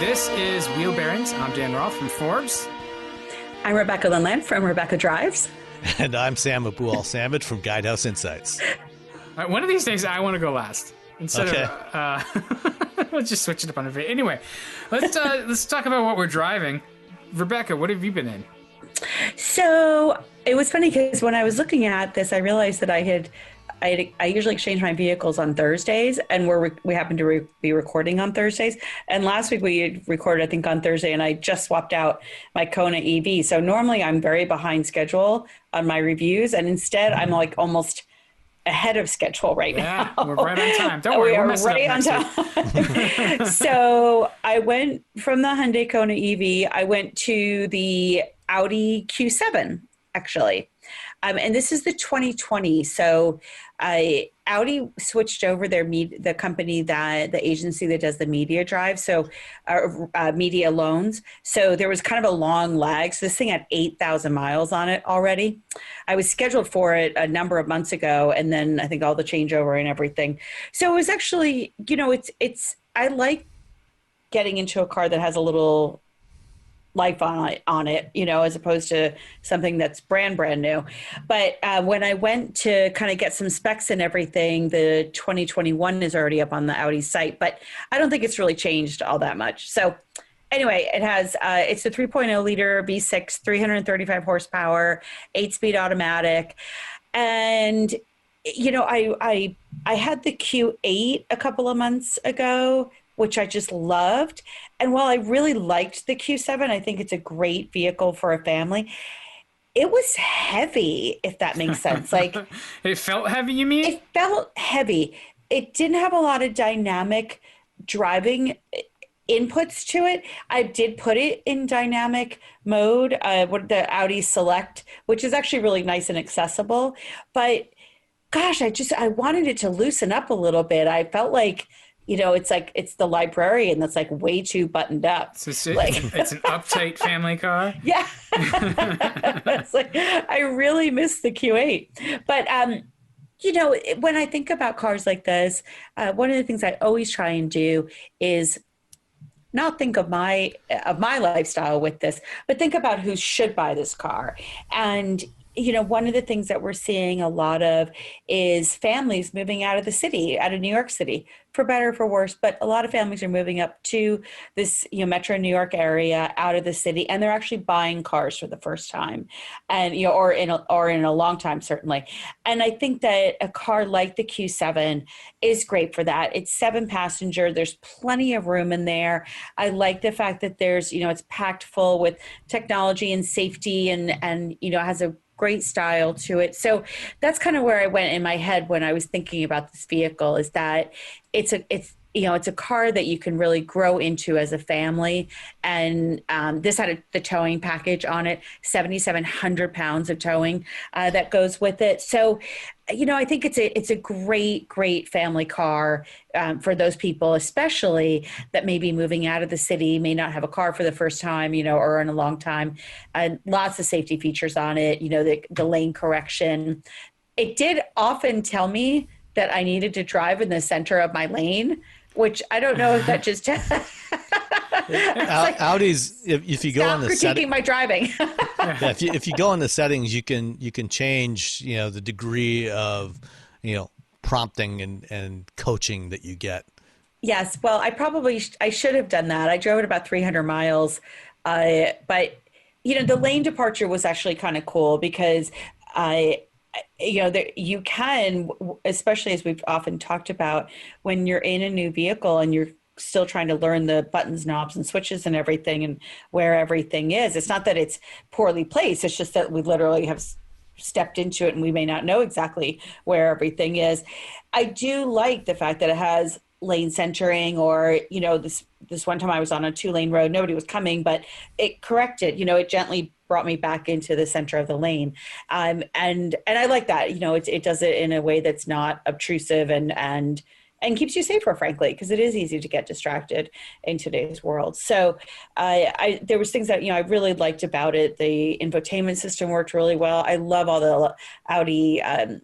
This is Wheel Bearings. I'm Dan Rolfe from Forbes. I'm Rebecca Lindland from Rebecca Drives. And I'm Sam Abu-Al-Samad from Guidehouse Insights. All right, one of these days I want to go last. Instead Okay. of, let's just switch it up on a bit. Anyway, let's talk about what we're driving. Rebecca, what have you been in? So it was funny because when I was looking at this, I realized that I usually exchange my vehicles on Thursdays, and we happen to be recording on Thursdays. And last week we recorded, I think, on Thursday, and I just swapped out my Kona EV. So normally I'm very behind schedule on my reviews, and instead I'm like almost ahead of schedule right now. Yeah, we're right on time. Don't worry, we we're are messing right up on time. So I went from the Hyundai Kona EV. I went to the Audi Q7 actually. And this is the 2020. So Audi switched over the company the agency that does the media drive, so media loans. So there was kind of a long lag. So this thing had 8,000 miles on it already. I was scheduled for it a number of months ago, and then I think all the changeover and everything. So it was actually, I like getting into a car that has a little life on it, as opposed to something that's brand new. But when I went to kind of get some specs and everything, the 2021 is already up on the Audi site, but I don't think it's really changed all that much. So anyway, it has, it's a 3.0 liter V6, 335 horsepower, 8-speed automatic. And, I had the Q8 a couple of months ago, which I just loved. And while I really liked the Q7, I think it's a great vehicle for a family. It was heavy, if that makes sense. Like, it felt heavy, you mean? It felt heavy. It didn't have a lot of dynamic driving inputs to it. I did put it in dynamic mode, the Audi Select, which is actually really nice and accessible. But gosh, I wanted it to loosen up a little bit. I felt like, it's the librarian that's like way too buttoned up. So it's an uptight family car. Yeah. It's like, I really miss the Q8. But, when I think about cars like this, one of the things I always try and do is not think of my lifestyle with this, but think about who should buy this car. And one of the things that we're seeing a lot of is families moving out of the city, out of New York City, for better or for worse. But a lot of families are moving up to this, Metro New York area, out of the city, and they're actually buying cars for the first time, and or in a long time, certainly. And I think that a car like the Q7 is great for that. It's 7-passenger. There's plenty of room in there. I like the fact that there's, it's packed full with technology and safety, and has a great style to it. So that's kind of where I went in my head when I was thinking about this vehicle, is that it's a car that you can really grow into as a family. And this had the towing package on it, 7,700 pounds of towing that goes with it. So, I think it's a great family car for those people, especially that may be moving out of the city, may not have a car for the first time, or in a long time. Lots of safety features on it, the lane correction. It did often tell me that I needed to drive in the center of my lane, which I don't know if that just Audi's, if you go on the critiquing my driving. Yeah, if you go on the settings, you can change the degree of prompting and coaching that you get. Yes, well, I should have done that. I drove it about 300 miles, but the lane departure was actually kind of cool because you can, especially as we've often talked about, when you're in a new vehicle and you're still trying to learn the buttons, knobs, and switches and everything and where everything is. It's not that it's poorly placed. It's just that we literally have stepped into it and we may not know exactly where everything is. I do like the fact that it has lane centering, or, this one time I was on a 2-lane road, nobody was coming, but it corrected, it gently brought me back into the center of the lane. And I like that, it does it in a way that's not obtrusive and keeps you safer, frankly, because it is easy to get distracted in today's world. So there was things that, I really liked about it. The infotainment system worked really well. I love all the Audi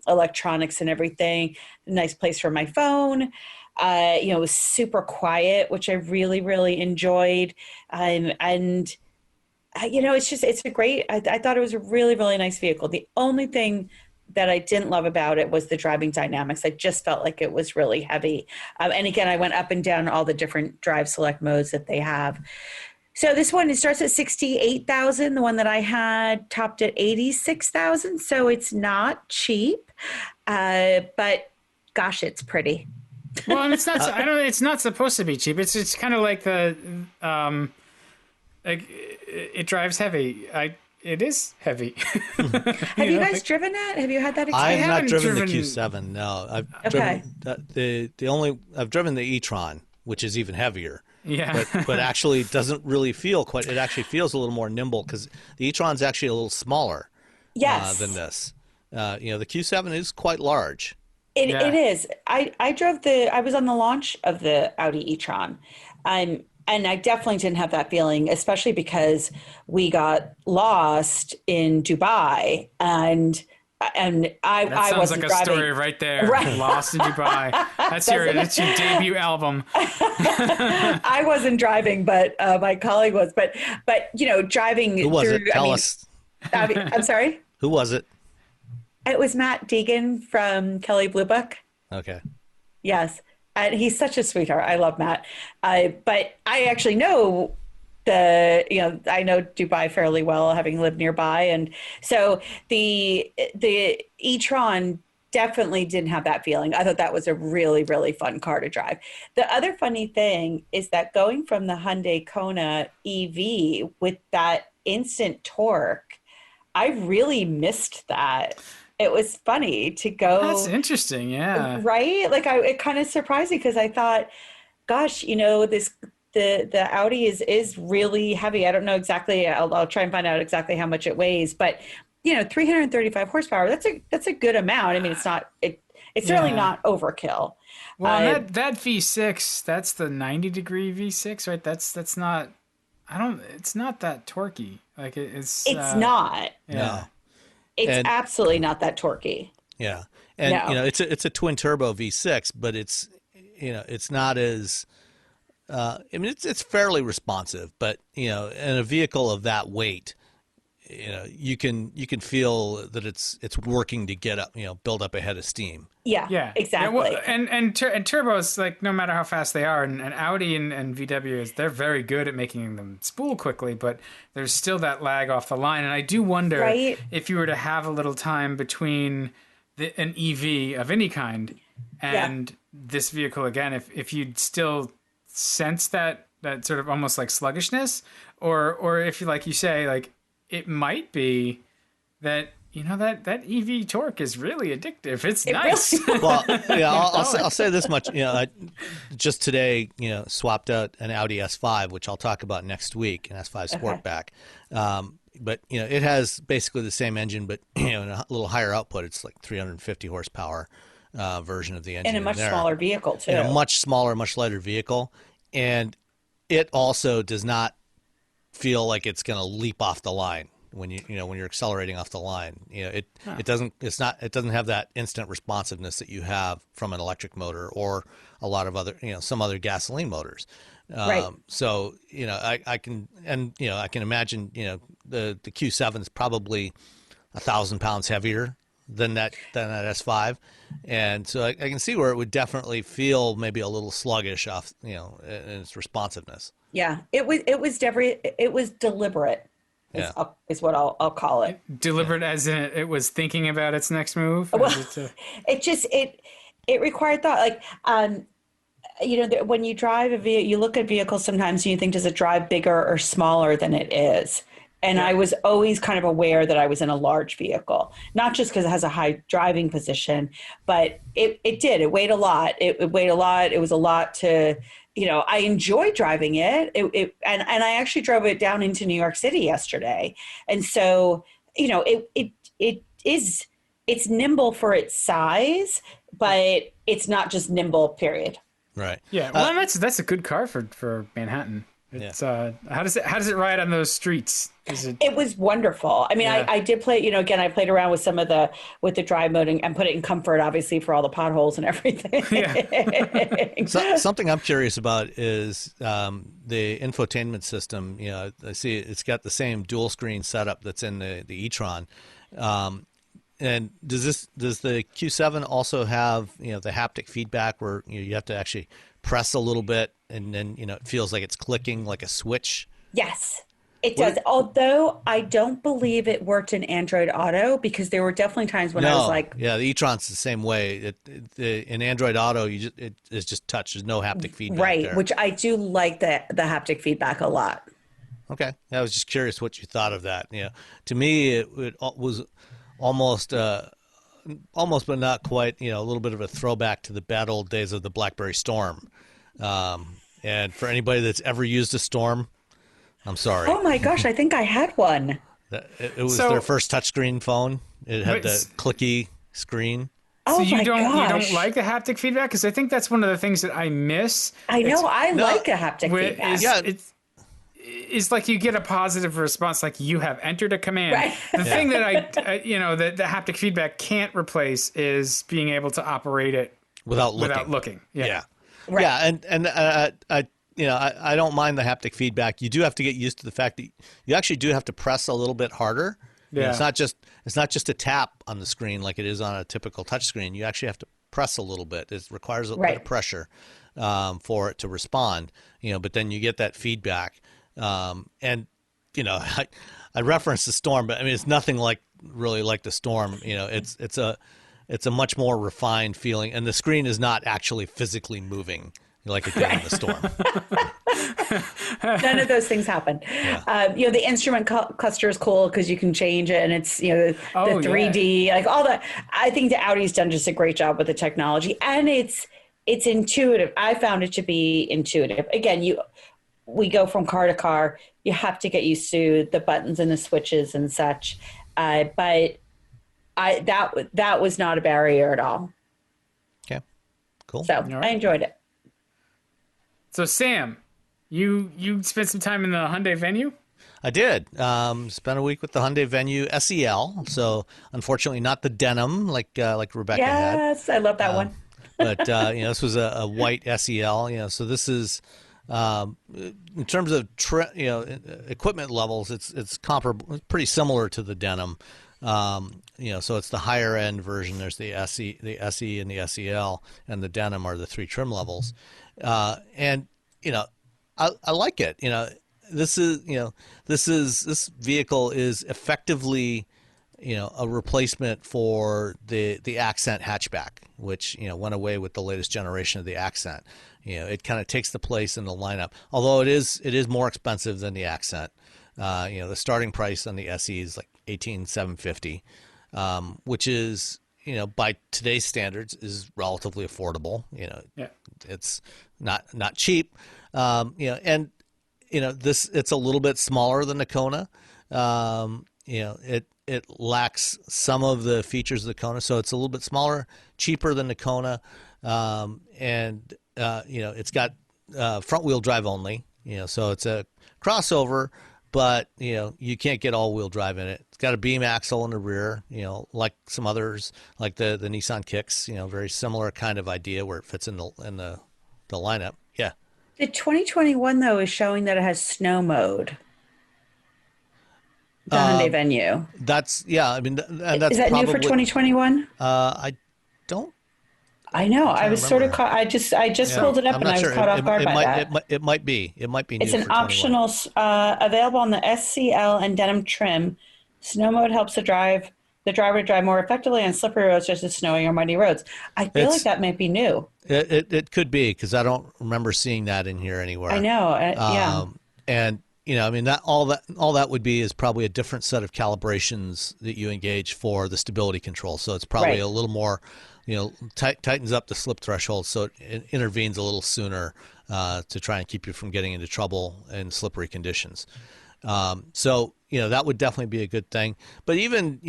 electronics and everything. Nice place for my phone. It was super quiet, which I really, really enjoyed. And it's a great, I thought it was a really, really nice vehicle. The only thing that I didn't love about it was the driving dynamics. I just felt like it was really heavy. And again, I went up and down all the different drive select modes that they have. So this one, it starts at 68,000. The one that I had topped at 86,000. So it's not cheap, but gosh, it's pretty. Well, and it's not. I don't. It's not supposed to be cheap. It's kind of like it drives heavy. It is heavy. Have you guys driven it? Have you had that experience? I have not driven the driven- Q7. No, I've Okay. driven I've driven the e-tron, which is even heavier. Yeah. but actually doesn't really feel quite. It actually feels a little more nimble because the e-tron's actually a little smaller than this. The Q7 is quite large. It is. I was on the launch of the Audi e-tron. And I definitely didn't have that feeling, especially because we got lost in Dubai and I That sounds like a driving. story right there. Right. Lost in Dubai. That's your debut album. I wasn't driving, but my colleague was. But driving. Who was through, it? Tell us. I'm sorry. Who was it? It was Matt Deegan from Kelley Blue Book. Okay. Yes. And he's such a sweetheart. I love Matt. But I actually know I know Dubai fairly well, having lived nearby. And so the e-tron definitely didn't have that feeling. I thought that was a really, really fun car to drive. The other funny thing is that going from the Hyundai Kona EV with that instant torque, I really missed that. It was funny to go. That's interesting, yeah. Right? Like it kind of surprised me because I thought, gosh, the Audi is really heavy. I don't know exactly. I'll try and find out exactly how much it weighs, but 335 horsepower. That's a good amount. I mean, it's certainly not overkill. Well, that V6, that's the 90-degree V6, right? That's not. It's not that torquey. Like it's. It's not. Yeah. No. It's absolutely not that torquey. Yeah, and No. it's a twin turbo V6, but it's not as. It's fairly responsive, but in a vehicle of that weight, you can feel that it's working to get up, build up a head of steam. Yeah, exactly. Yeah, well, and turbos, like, no matter how fast they are, and Audi and VW, they're very good at making them spool quickly, but there's still that lag off the line. And I do wonder if you were to have a little time between an EV of any kind and this vehicle again, if you'd still sense that sort of almost like sluggishness, or if you, like you say, like, it might be that that EV torque is really addictive. It's nice. Really Well, I'll say this much. I just today, swapped out an Audi S5, which I'll talk about next week, an S5 Sportback. But it has basically the same engine, but in a little higher output. It's like 350 horsepower version of the engine. In a much smaller vehicle too. In a much smaller, much lighter vehicle, and it also does not feel like it's going to leap off the line when you're accelerating off the line. It doesn't have that instant responsiveness that you have from an electric motor or a lot of other some other gasoline motors. Right. So I can imagine the Q7 is probably 1,000 pounds heavier than that S5, and so I can see where it would definitely feel maybe a little sluggish off in its responsiveness. Yeah, it was deliberate. Is what I'll call it. Deliberate, as in it was thinking about its next move. Well, it required thought. Like, when you drive a vehicle, you look at vehicles sometimes and you think, does it drive bigger or smaller than it is? And I was always kind of aware that I was in a large vehicle, not just because it has a high driving position, but it did. It weighed a lot. It weighed a lot. It was a lot to, I enjoyed driving it. And I actually drove it down into New York City yesterday. And so, it's nimble for its size, but it's not just nimble, period. Right. Yeah. Well, that's a good car for Manhattan. It's how does it ride on those streets? It was wonderful. I mean, I did play, again, I played around with some of with the drive mode and put it in comfort, obviously, for all the potholes and everything. Yeah. So, something I'm curious about is the infotainment system. I see it's got the same dual screen setup that's in the e-tron. And does the Q7 also have, the haptic feedback where you have to actually press a little bit and then, it feels like it's clicking like a switch? Yes, it does. Although I don't believe it worked in Android Auto, because there were definitely times when I was like, yeah, the e-tron's the same way. In Android Auto, it's just touch. There's no haptic feedback. Right, there. which I do like the haptic feedback a lot. Okay, I was just curious what you thought of that. To me, it was almost but not quite, a little bit of a throwback to the bad old days of the BlackBerry Storm. And for anybody that's ever used a Storm, I'm sorry. Oh my gosh, I think I had one. It was their first touchscreen phone. It had the clicky screen. Oh, so you don't gosh. like the haptic feedback? Because I think that's one of the things that I miss. I know, I like a haptic feedback. It's like you get a positive response, like you have entered a command. Right. The thing that that the haptic feedback can't replace is being able to operate it without looking. Yeah. Right. Yeah, and I don't mind the haptic feedback. You do have to get used to the fact that you actually do have to press a little bit harder. Yeah. It's not just a tap on the screen like it is on a typical touch screen. You actually have to press a little bit. It requires a bit of pressure for it to respond. But then you get that feedback. And I referenced the Storm, but I mean it's nothing really like the Storm. It's a much more refined feeling, and the screen is not actually physically moving like it did in the Storm. None of those things happen. Yeah. The instrument cluster is cool because you can change it, and it's the 3D, like all that. I think the Audi's done just a great job with the technology, and it's intuitive. I found it to be intuitive. Again, we go from car to car. You have to get used to the buttons and the switches and such. But that was not a barrier at all. Okay, cool. So I enjoyed it. So Sam, you spent some time in the Hyundai Venue? I did. Spent a week with the Hyundai Venue SEL. So unfortunately, not the denim like Rebecca had. Yes, I love that one. But this was a white SEL. So this is. In terms of equipment levels, it's comparable, pretty similar to the denim. So it's the higher end version. There's the SE and the SEL, and the denim are the three trim levels. And I like it. This vehicle is effectively a replacement for the Accent hatchback, which went away with the latest generation of the Accent. It kind of takes the place in the lineup, although it is more expensive than the Accent. The starting price on the SE is like $18,750, which is by today's standards is relatively affordable. It's not cheap. And it's a little bit smaller than the Kona. It lacks some of the features of the Kona, so it's a little bit smaller, cheaper than the Kona, and it's got front wheel drive only. So it's a crossover, but you can't get all wheel drive in it. It's got a beam axle in the rear, like some others, like the Nissan Kicks. Very similar kind of idea where it fits in the lineup. Yeah. The 2021 though is showing that it has snow mode. The Hyundai Venue. That's I mean, and that's is that probably new for 2021? I don't. I know. I was sort of caught. I just pulled it up and I was caught off guard by that. It might be. It might be. It's an optional available on the SCL and denim trim. Snow mode helps the driver to drive more effectively on slippery roads, such as snowing or muddy roads. I feel like that might be new. It could be, because I don't remember seeing that in here anywhere. I know. Yeah. And I mean, that all that would be is probably a different set of calibrations that you engage for the stability control. So it's probably a little more, tightens up the slip threshold, so it intervenes a little sooner to try and keep you from getting into trouble in slippery conditions. So that would definitely be a good thing. But even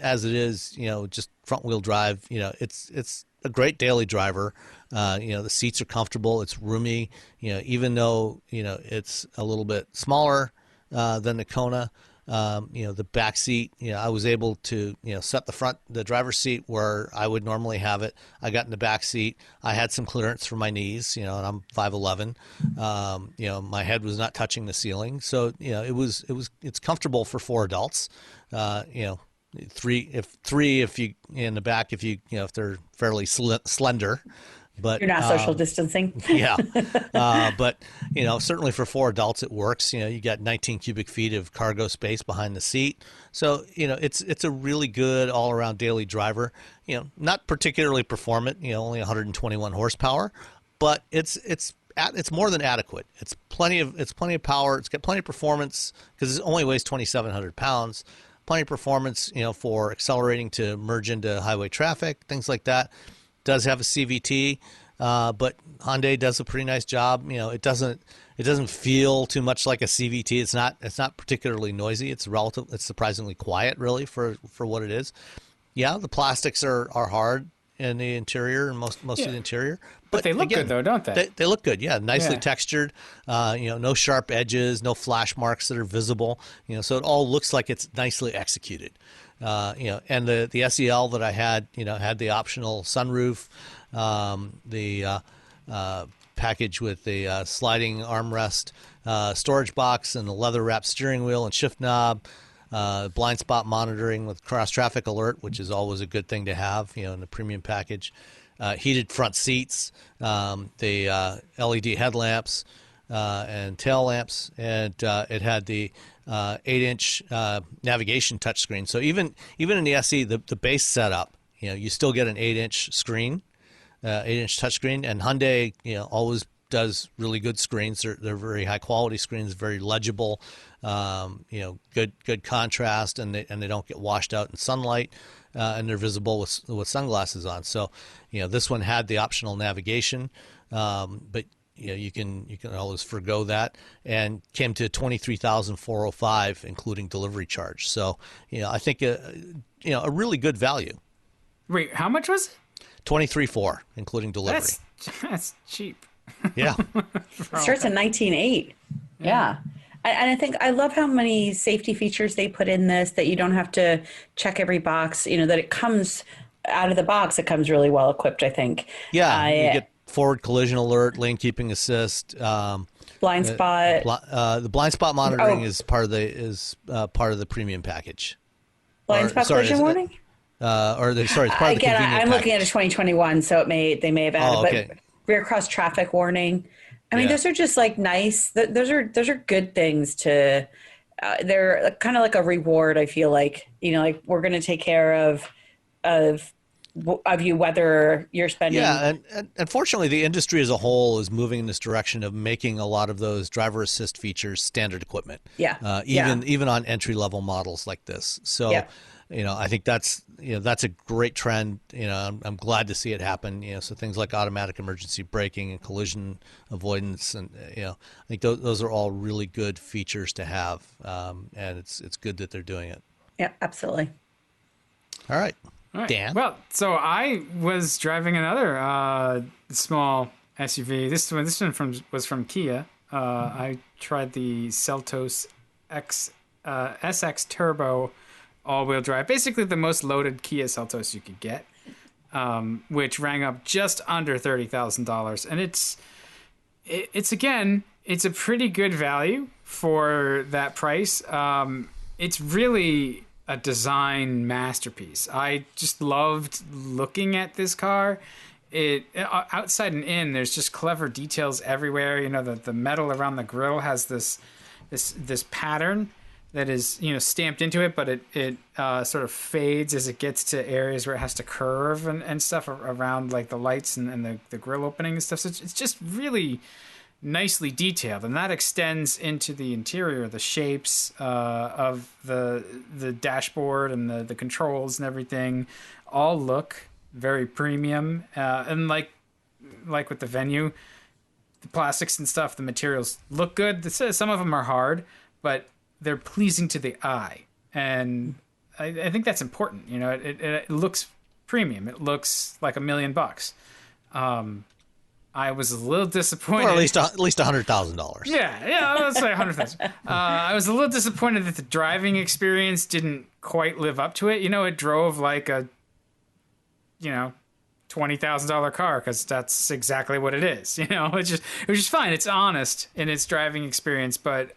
as it is, just front wheel drive, it's a great daily driver. The seats are comfortable. It's roomy. Even though it's a little bit smaller than the Kona. The back seat. I was able to set the driver's seat where I would normally have it. I got in the back seat. I had some clearance for my knees. And I'm 5'11". My head was not touching the ceiling, so it's comfortable for 4 adults. Three if you in the back if they're fairly slender. But you're not social distancing. Yeah. But certainly for 4 adults it works. You got 19 cubic feet of cargo space behind the seat. So, it's a really good all around daily driver. Not particularly performant, only 121 horsepower, but it's more than adequate. It's plenty of power. It's got plenty of performance because it only weighs 2,700 pounds. Plenty of performance, for accelerating to merge into highway traffic, things like that. Does have a CVT, but Hyundai does a pretty nice job. It doesn't feel too much like a CVT. It's not particularly noisy. It's surprisingly quiet, really, for what it is. Yeah, the plastics are hard in the interior and most of the interior. But they look good, though, don't they? They look good, yeah. Nicely textured. No sharp edges, no flash marks that are visible. So it all looks like it's nicely executed. And the SEL that I had, had the optional sunroof, the package with the sliding armrest, storage box, and the leather wrapped steering wheel and shift knob. Blind spot monitoring with cross traffic alert, which is always a good thing to have, in the premium package. Heated front seats, the LED headlamps and tail lamps, and it had the 8-inch navigation touchscreen. So even in the SE, the base setup, you still get an 8-inch screen, 8-inch touchscreen, and Hyundai, always does really good screens. They're very high quality screens, very legible, good contrast, and they don't get washed out in sunlight, and they're visible with sunglasses on. So, this one had the optional navigation, but you can always forgo that, and came to $23,405 including delivery charge. So, I think a really good value. Wait, how much was it? $23,400 including delivery. That's cheap. Yeah. It starts at 19.8. Yeah. And I think I love how many safety features they put in this, that you don't have to check every box, that it comes out of the box. It comes really well equipped, I think. Yeah. You get forward collision alert, lane keeping assist, blind spot. The blind spot monitoring is part of the premium package. Blind spot collision warning? It's part of the convenient I'm looking at a package. 2021, so they may have added, okay. But rear cross traffic warning. I mean, those are just like nice. Those are good things to. They're kind of like a reward. I feel like like we're going to take care of you whether you're spending. Yeah, and unfortunately, the industry as a whole is moving in this direction of making a lot of those driver assist features standard equipment. Yeah. Even on entry level models like this. So. Yeah. I think that's a great trend. I'm glad to see it happen. So things like automatic emergency braking and collision avoidance, and I think those are all really good features to have. And it's good that they're doing it. Yeah, absolutely. All right, Dan. Well, so I was driving another small SUV. This one was from Kia. I tried the Seltos SX Turbo. All-wheel drive, basically the most loaded Kia Seltos you could get, which rang up just under $30,000, and it's a pretty good value for that price. It's really a design masterpiece. I just loved looking at this car. It outside and in, there's just clever details everywhere. The metal around the grille has this pattern that is stamped into it, but it sort of fades as it gets to areas where it has to curve and stuff around like the lights and the grill opening and stuff. So it's just really nicely detailed, and that extends into the interior, the shapes of the dashboard and the controls and everything all look very premium, and like with the Venue, the plastics and stuff, the materials look good. Some of them are hard, but they're pleasing to the eye, and I think that's important. It looks premium. It looks like $1 million. I was a little disappointed. Or at least $100,000. Yeah, let's say 100,000. I was a little disappointed that the driving experience didn't quite live up to it. It drove like a, $20,000 car, because that's exactly what it is. Which is fine. It's honest in its driving experience, but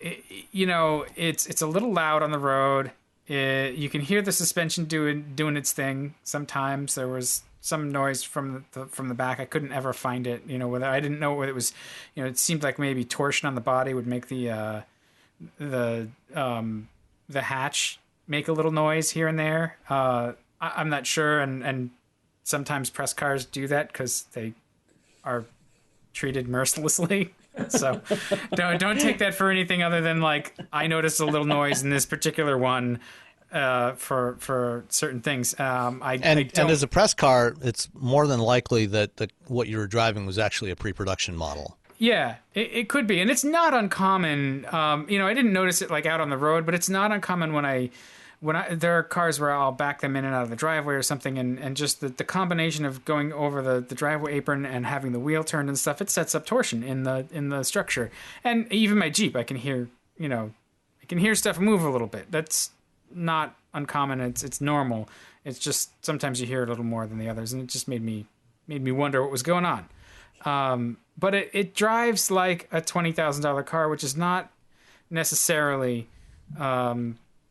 it's a little loud on the road. You can hear the suspension doing its thing. Sometimes there was some noise from the back. I couldn't ever find it. Whether I didn't know whether it was. It seemed like maybe torsion on the body would make the hatch make a little noise here and there. I'm not sure, and sometimes press cars do that because they are treated mercilessly. So don't take that for anything other than like I noticed a little noise in this particular one for certain things. And as a press car, it's more than likely that what you were driving was actually a pre-production model. Yeah, it could be, and it's not uncommon. I didn't notice it like out on the road, but it's not uncommon when there are cars where I'll back them in and out of the driveway or something, and just the combination of going over the driveway apron and having the wheel turned and stuff, it sets up torsion in the structure. And even my Jeep, I can hear stuff move a little bit. That's not uncommon. It's normal. It's just sometimes you hear it a little more than the others, and it just made me wonder what was going on. But it drives like a $20,000 car, which is not necessarily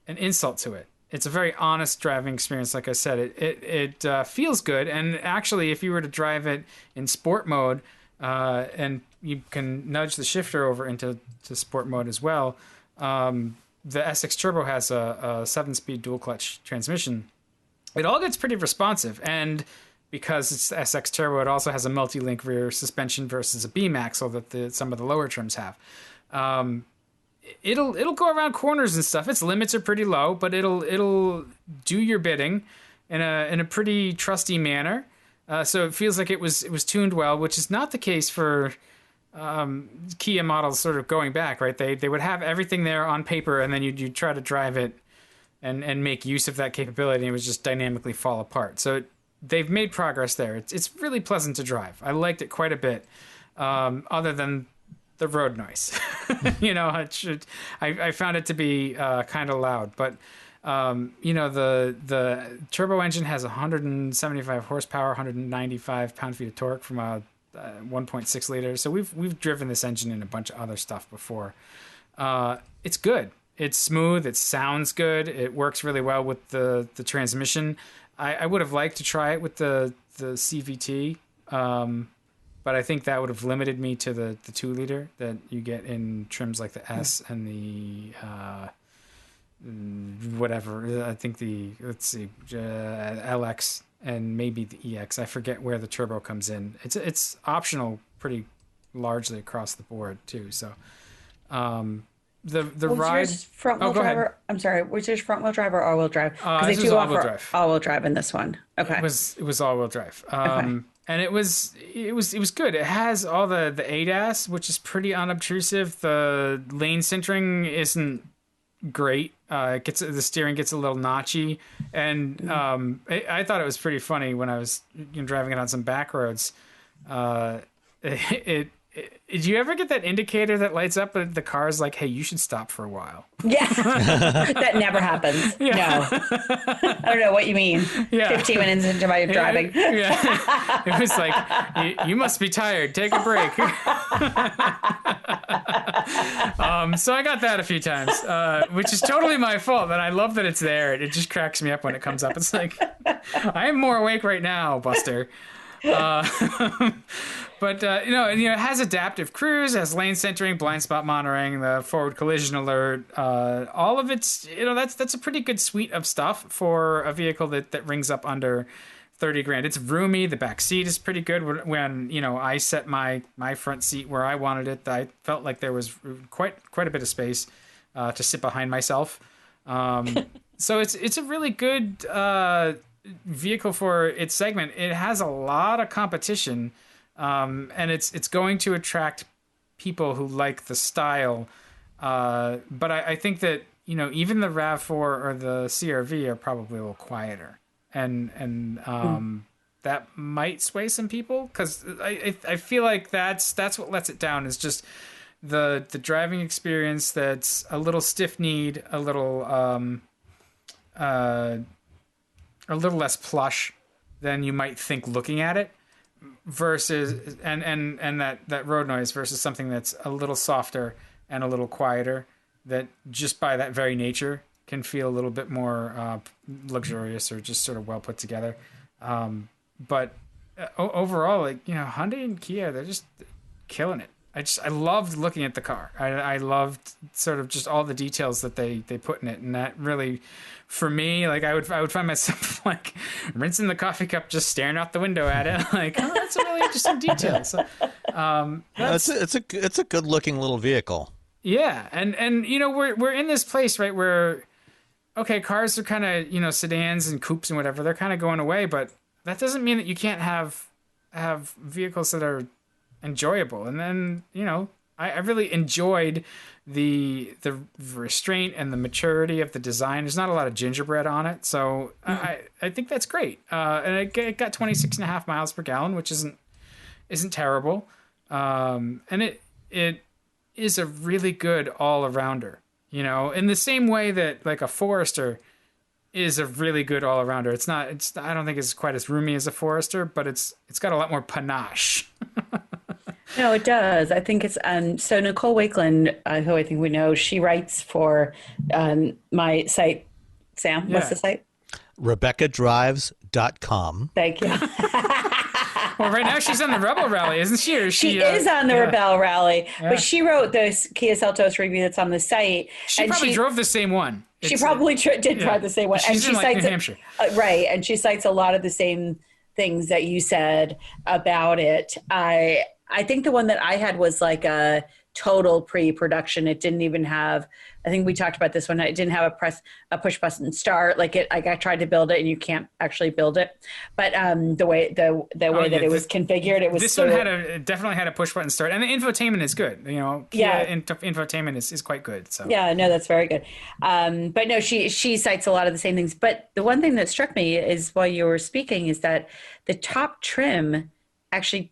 an insult to it. It's a very honest driving experience. Like I said, it feels good. And actually, if you were to drive it in sport mode, and you can nudge the shifter over into sport mode as well, the SX Turbo has a 7-speed dual clutch transmission. It all gets pretty responsive, and because it's the SX Turbo, it also has a multi-link rear suspension versus a beam axle that some of the lower trims have. It'll go around corners and stuff. Its limits are pretty low, but it'll do your bidding in a pretty trusty manner. So it feels like it was tuned well, which is not the case for Kia models sort of going back, right? They would have everything there on paper, and then you'd try to drive it and make use of that capability, and it would just dynamically fall apart. So they've made progress there. It's really pleasant to drive. I liked it quite a bit, other than the road noise. I found it to be kind of loud, but the turbo engine has 175 horsepower, 195 pound-feet of torque from a 1.6 liter. So we've driven this engine in a bunch of other stuff before. It's good. It's smooth. It sounds good. It works really well with the transmission. I would have liked to try it with the CVT, but I think that would have limited me to the 2-liter that you get in trims like the S and the whatever. I think LX and maybe the EX. I forget where the turbo comes in. It's optional pretty largely across the board too. So the ride. Front wheel drive? I'm sorry. Was yours front wheel drive or all wheel drive? Because they do offer all wheel drive in this one. Okay. It was all wheel drive. Okay. And it was good. It has all the ADAS, which is pretty unobtrusive. The lane centering isn't great. The steering gets a little notchy, and I thought it was pretty funny when I was driving it on some back roads. Did you ever get that indicator that lights up at the car's like, hey, you should stop for a while? Yeah. That never happens. Yeah. No. I don't know what you mean. Yeah. 15 minutes into my driving. Yeah. It was like, you must be tired. Take a break. So I got that a few times, which is totally my fault. And I love that it's there. It just cracks me up when it comes up. It's like, I am more awake right now, Buster. But it has adaptive cruise, it has lane centering, blind spot monitoring, the forward collision alert. All of it's that's a pretty good suite of stuff for a vehicle that rings up under $30,000. It's roomy. The back seat is pretty good. When I set my front seat where I wanted it, I felt like there was quite a bit of space to sit behind myself. So it's a really good vehicle for its segment. It has a lot of competition, and it's going to attract people who like the style. But I think that even the RAV4 or the CRV are probably a little quieter, and that might sway some people, because I feel like that's what lets it down, is just the driving experience that's a little stiff-kneed, a little less plush than you might think looking at it, versus and that road noise versus something that's a little softer and a little quieter, that just by that very nature can feel a little bit more luxurious or just sort of well put together. But overall, like, Hyundai and Kia, they're just killing it. I loved looking at the car. I loved sort of just all the details that they put in it, and that really, for me, like I would find myself like rinsing the coffee cup, just staring out the window at it, like, oh, that's a really interesting detail. So, it's a good looking little vehicle. Yeah, and we're in this place, right, where, okay, cars are kind of, sedans and coupes and whatever, they're kind of going away, but that doesn't mean that you can't have vehicles that are enjoyable. And then, I really enjoyed the restraint and the maturity of the design. There's not a lot of gingerbread on it, so I think that's great. And it got 26.5 miles per gallon, which isn't terrible. And it is a really good all-arounder, in the same way that like a Forester is a really good all-arounder. I don't think it's quite as roomy as a Forester, but it's got a lot more panache. No, it does. I think it's so Nicole Wakeland, who I think we know, she writes for my site. Sam, what's the site? RebeccaDrives.com. Thank you. Well, right now she's on the Rebel Rally, isn't she? Or she is on the Rebel Rally, yeah. But she wrote this Kia Seltos review that's on the site. She probably drove the same one. She probably did drive the same one. She's in New Hampshire. Right, and she cites a lot of the same things that you said about it. I think the one that I had was like a total pre-production. It didn't even have, I think we talked about this one, it didn't have a push button start. Like I tried to build it and you can't actually build it. But the way that it was configured, it was this one definitely had a push button start, and the infotainment is good. Kia infotainment is quite good. So yeah, no, that's very good. But no, she cites a lot of the same things. But the one thing that struck me is while you were speaking is that the top trim actually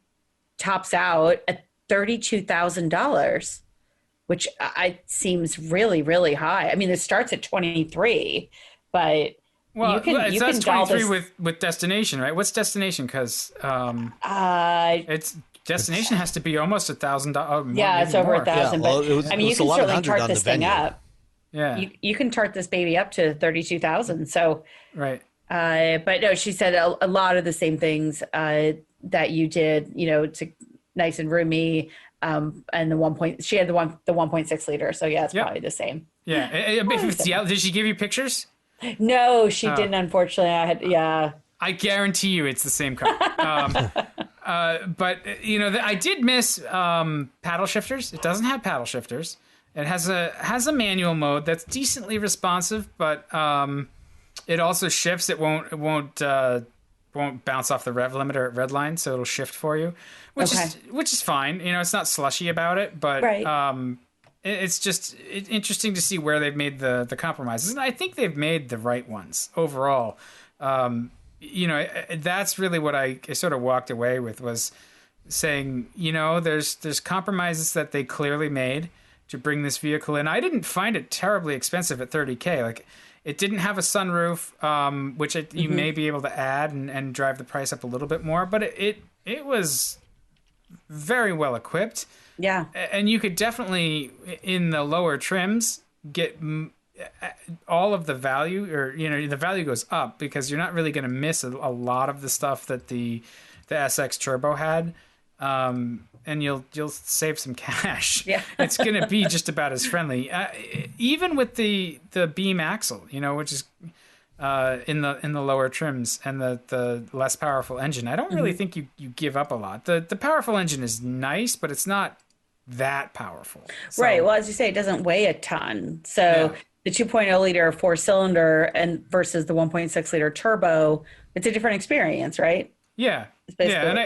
tops out at $32,000, which seems really, really high. I mean, it starts at 23, but you can 23 with destination, right? What's destination? Because it's destination has to be almost $1,000. Yeah, it's over $1,000. Yeah, but you can certainly tart this thing up. Yeah, you can tart this baby up to 32,000. So right. But no, she said a lot of the same things that you did. It's nice and roomy. And she had the 1.6 liter. So yeah, it's probably the same. Yeah. Did she give you pictures? No, she didn't. Unfortunately, I guarantee you it's the same car. But I did miss paddle shifters. It doesn't have paddle shifters. It has a manual mode that's decently responsive, but it also shifts. It won't bounce off the rev limiter at red line, so it'll shift for you, which is fine. It's not slushy about it, but right. It's just interesting to see where they've made the compromises, and I think they've made the right ones overall. That's really what I sort of walked away with, was saying, there's compromises that they clearly made to bring this vehicle in. I didn't find it terribly expensive at $30K. Like, it didn't have a sunroof, which you may be able to add and drive the price up a little bit more, but it was very well equipped. Yeah. And you could definitely, in the lower trims, get all of the value, or the value goes up, because you're not really going to miss a lot of the stuff that the SX Turbo had, and you'll save some cash. Yeah. It's going to be just about as friendly, even with the beam axle, which is in the lower trims, and the less powerful engine. I don't really think you give up a lot. The powerful engine is nice, but it's not that powerful. So, right. Well, as you say, it doesn't weigh a ton. So the 2.0 liter 4-cylinder and versus the 1.6 liter turbo, it's a different experience, right? Yeah. Yeah, and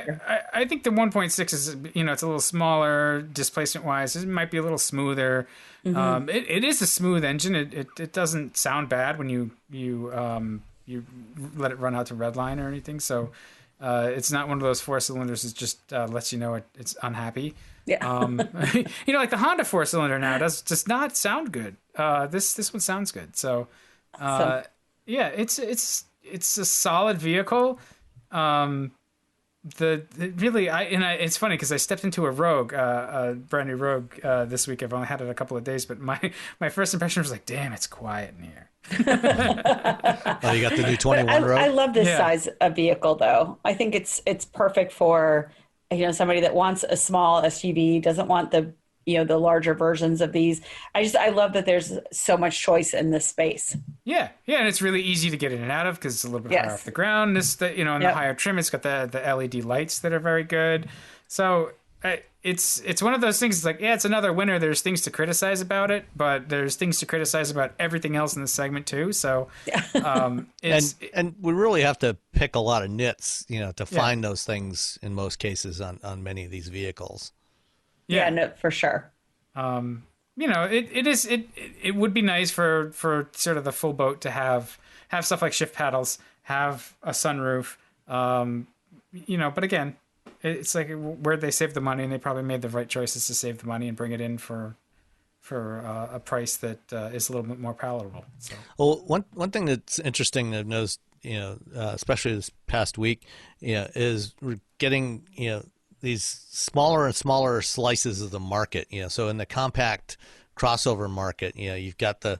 I think the 1.6 is, it's a little smaller displacement wise. It might be a little smoother. It is a smooth engine. It doesn't sound bad when you you let it run out to redline or anything. So it's not one of those 4-cylinders that just lets you know it's unhappy. Yeah. Like the Honda 4-cylinder now does not sound good. This one sounds good. So yeah, it's a solid vehicle. It's funny because I stepped into a Rogue, a brand new Rogue this week. I've only had it a couple of days, but my first impression was like, damn, it's quiet in here. Oh, you got the new 21 Rogue? I love this size of vehicle, though. I think it's perfect for somebody that wants a small SUV, doesn't want the larger versions of these. I love that there's so much choice in this space. Yeah, and it's really easy to get in and out of because it's a little bit higher off the ground. The higher trim, it's got the LED lights that are very good. So it's one of those things. It's like, it's another winner. There's things to criticize about it, but there's things to criticize about everything else in the segment too. So, and we really have to pick a lot of nits, to find those things in most cases on many of these vehicles. Yeah, no, for sure. It would be nice for sort of the full boat to have stuff like shift paddles, have a sunroof, but again, it's like where they save the money, and they probably made the right choices to save the money and bring it in for a price that is a little bit more palatable. So. Well, one thing that's interesting to notice, especially this past week, is we're getting, these smaller and smaller slices of the market, so in the compact crossover market, you've got the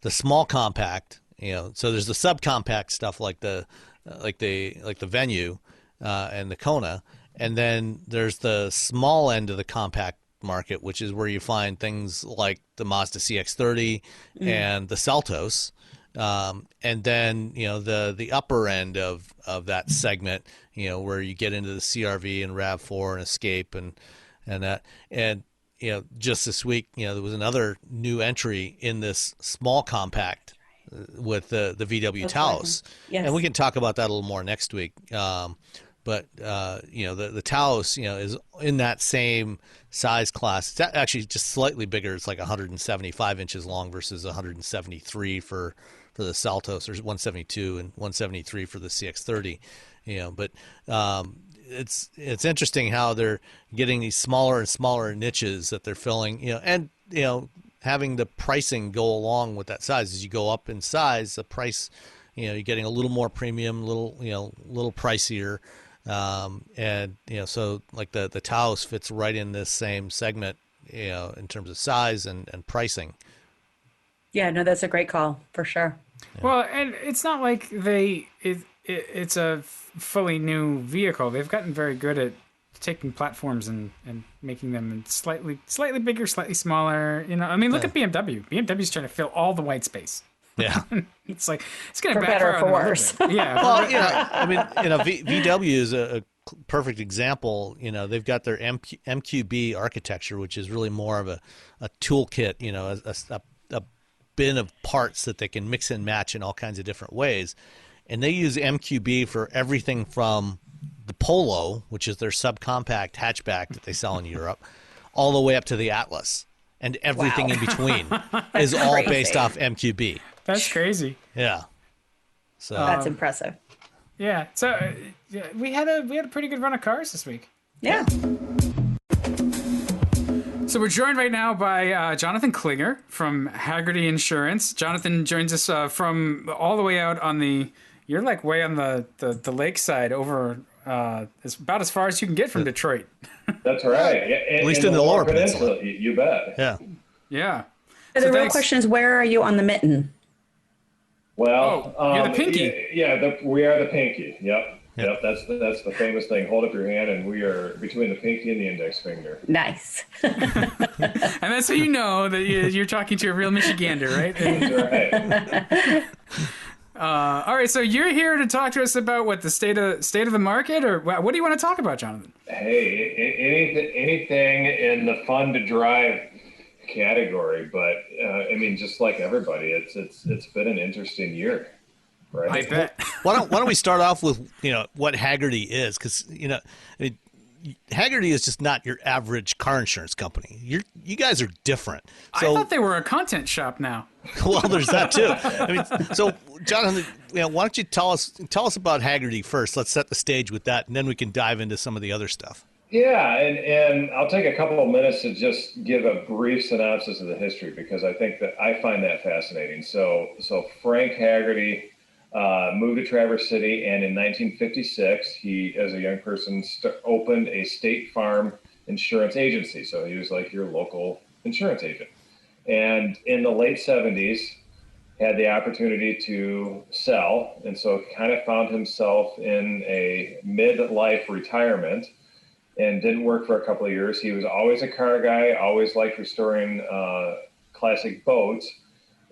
small compact, so there's the subcompact stuff like the Venue and the Kona, and then there's the small end of the compact market, which is where you find things like the Mazda CX-30 and the Seltos. And then, the upper end of that segment, where you get into the CRV and RAV4 and Escape and that. And, just this week, there was another new entry in this small compact with the VW Taos. Yes. And we can talk about that a little more next week. But the Taos, is in that same size class. It's actually just slightly bigger. It's like 175 inches long versus 173 for the Seltos, or 172 and 173 for the CX-30. But it's interesting how they're getting these smaller and smaller niches that they're filling. And having the pricing go along with that size. As you go up in size, the price, you're getting a little more premium, little pricier. And so like the Taos fits right in this same segment, in terms of size and pricing. Yeah, no, that's a great call for sure. Yeah. Well, and it's not like it's a fully new vehicle. They've gotten very good at taking platforms and making them slightly bigger, slightly smaller. Look at BMW. BMW's trying to fill all the white space. Yeah. It's like, it's going to backfire for worse. Yeah. Well, VW is a perfect example. They've got their MQB architecture, which is really more of a toolkit, a bin of parts that they can mix and match in all kinds of different ways. And they use MQB for everything from the Polo, which is their subcompact hatchback that they sell in Europe, all the way up to the Atlas. And everything in between is all based off MQB. That's crazy. Yeah. So that's impressive. Yeah. So we had a pretty good run of cars this week. Yeah. So we're joined right now by Jonathan Klinger from Hagerty Insurance. Jonathan joins us from all the way out on you're like way on the lakeside over about as far as you can get from Detroit. That's right. At least in the lower peninsula. You bet. Yeah. Yeah. So the real question is, where are you on the mitten? Well, you're the pinky. We are the pinky. Yep. That's the famous thing. Hold up your hand, and we are between the pinky and the index finger. Nice. And that's how you know that you're talking to a real Michigander, right? That's right. All right, so you're here to talk to us about what the state of the market, or what do you want to talk about, Jonathan? Hey, anything in the fun to drive category, but just like everybody, it's been an interesting year. Right. I bet. Why don't we start off with what Hagerty is, because Hagerty is just not your average car insurance company. You guys are different. So, I thought they were a content shop now. Well, there's that too. I mean, so Jonathan, why don't you tell us about Hagerty first? Let's set the stage with that, and then we can dive into some of the other stuff. Yeah, and I'll take a couple of minutes to just give a brief synopsis of the history, because I think that I find that fascinating. So Frank Hagerty moved to Traverse City, and in 1956, he, as a young person, opened a State Farm insurance agency. So he was like your local insurance agent. And in the late 70s, had the opportunity to sell, and so kind of found himself in a midlife retirement and didn't work for a couple of years. He was always a car guy, always liked restoring classic boats.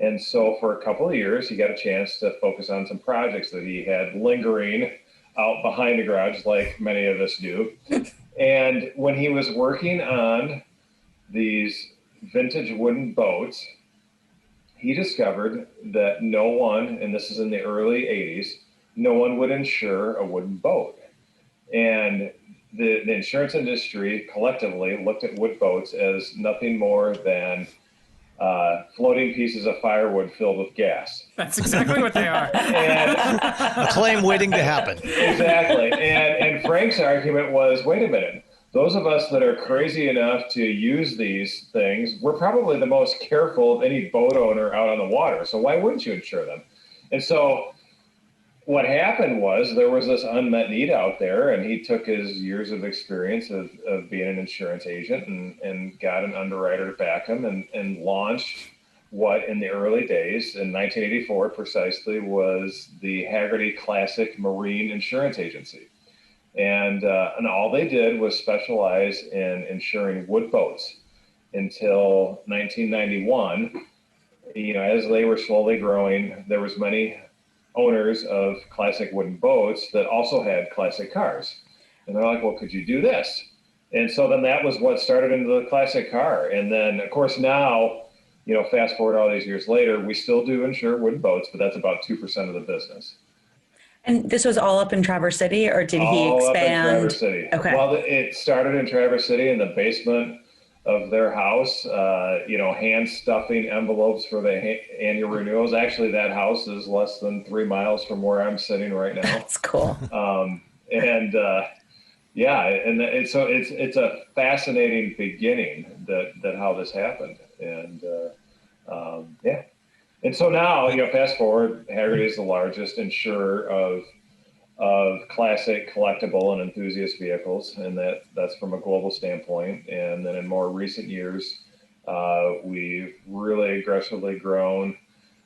And so for a couple of years, he got a chance to focus on some projects that he had lingering out behind the garage, like many of us do. And when he was working on these vintage wooden boats, he discovered that no one, and this is in the early 80s, no one would insure a wooden boat. And the insurance industry collectively looked at wood boats as nothing more than floating pieces of firewood filled with gas. That's exactly what they are. A claim waiting to happen. Exactly. And Frank's argument was, wait a minute, those of us that are crazy enough to use these things, we're probably the most careful of any boat owner out on the water. So why wouldn't you insure them? And so what happened was there was this unmet need out there, and he took his years of experience of being an insurance agent and got an underwriter to back him and launched what in the early days, in 1984 precisely, was the Hagerty Classic Marine Insurance Agency. And all they did was specialize in insuring wood boats until 1991. As they were slowly growing, there was many owners of classic wooden boats that also had classic cars. And they're like, well, could you do this? And so then that was what started into the classic car. And then, of course, now, fast forward all these years later, we still do insure wooden boats, but that's about 2% of the business. And this was all up in Traverse City, or did he expand? All up in Traverse City. Okay. Well, it started in Traverse City in the basement of their house, hand stuffing envelopes for the annual renewals. Actually, that house is less than 3 miles from where I'm sitting right now. That's cool. It's a fascinating beginning that how this happened. And so now, fast forward, Hagerty is the largest insurer of classic, collectible, and enthusiast vehicles, and that's from a global standpoint. And then in more recent years, we've really aggressively grown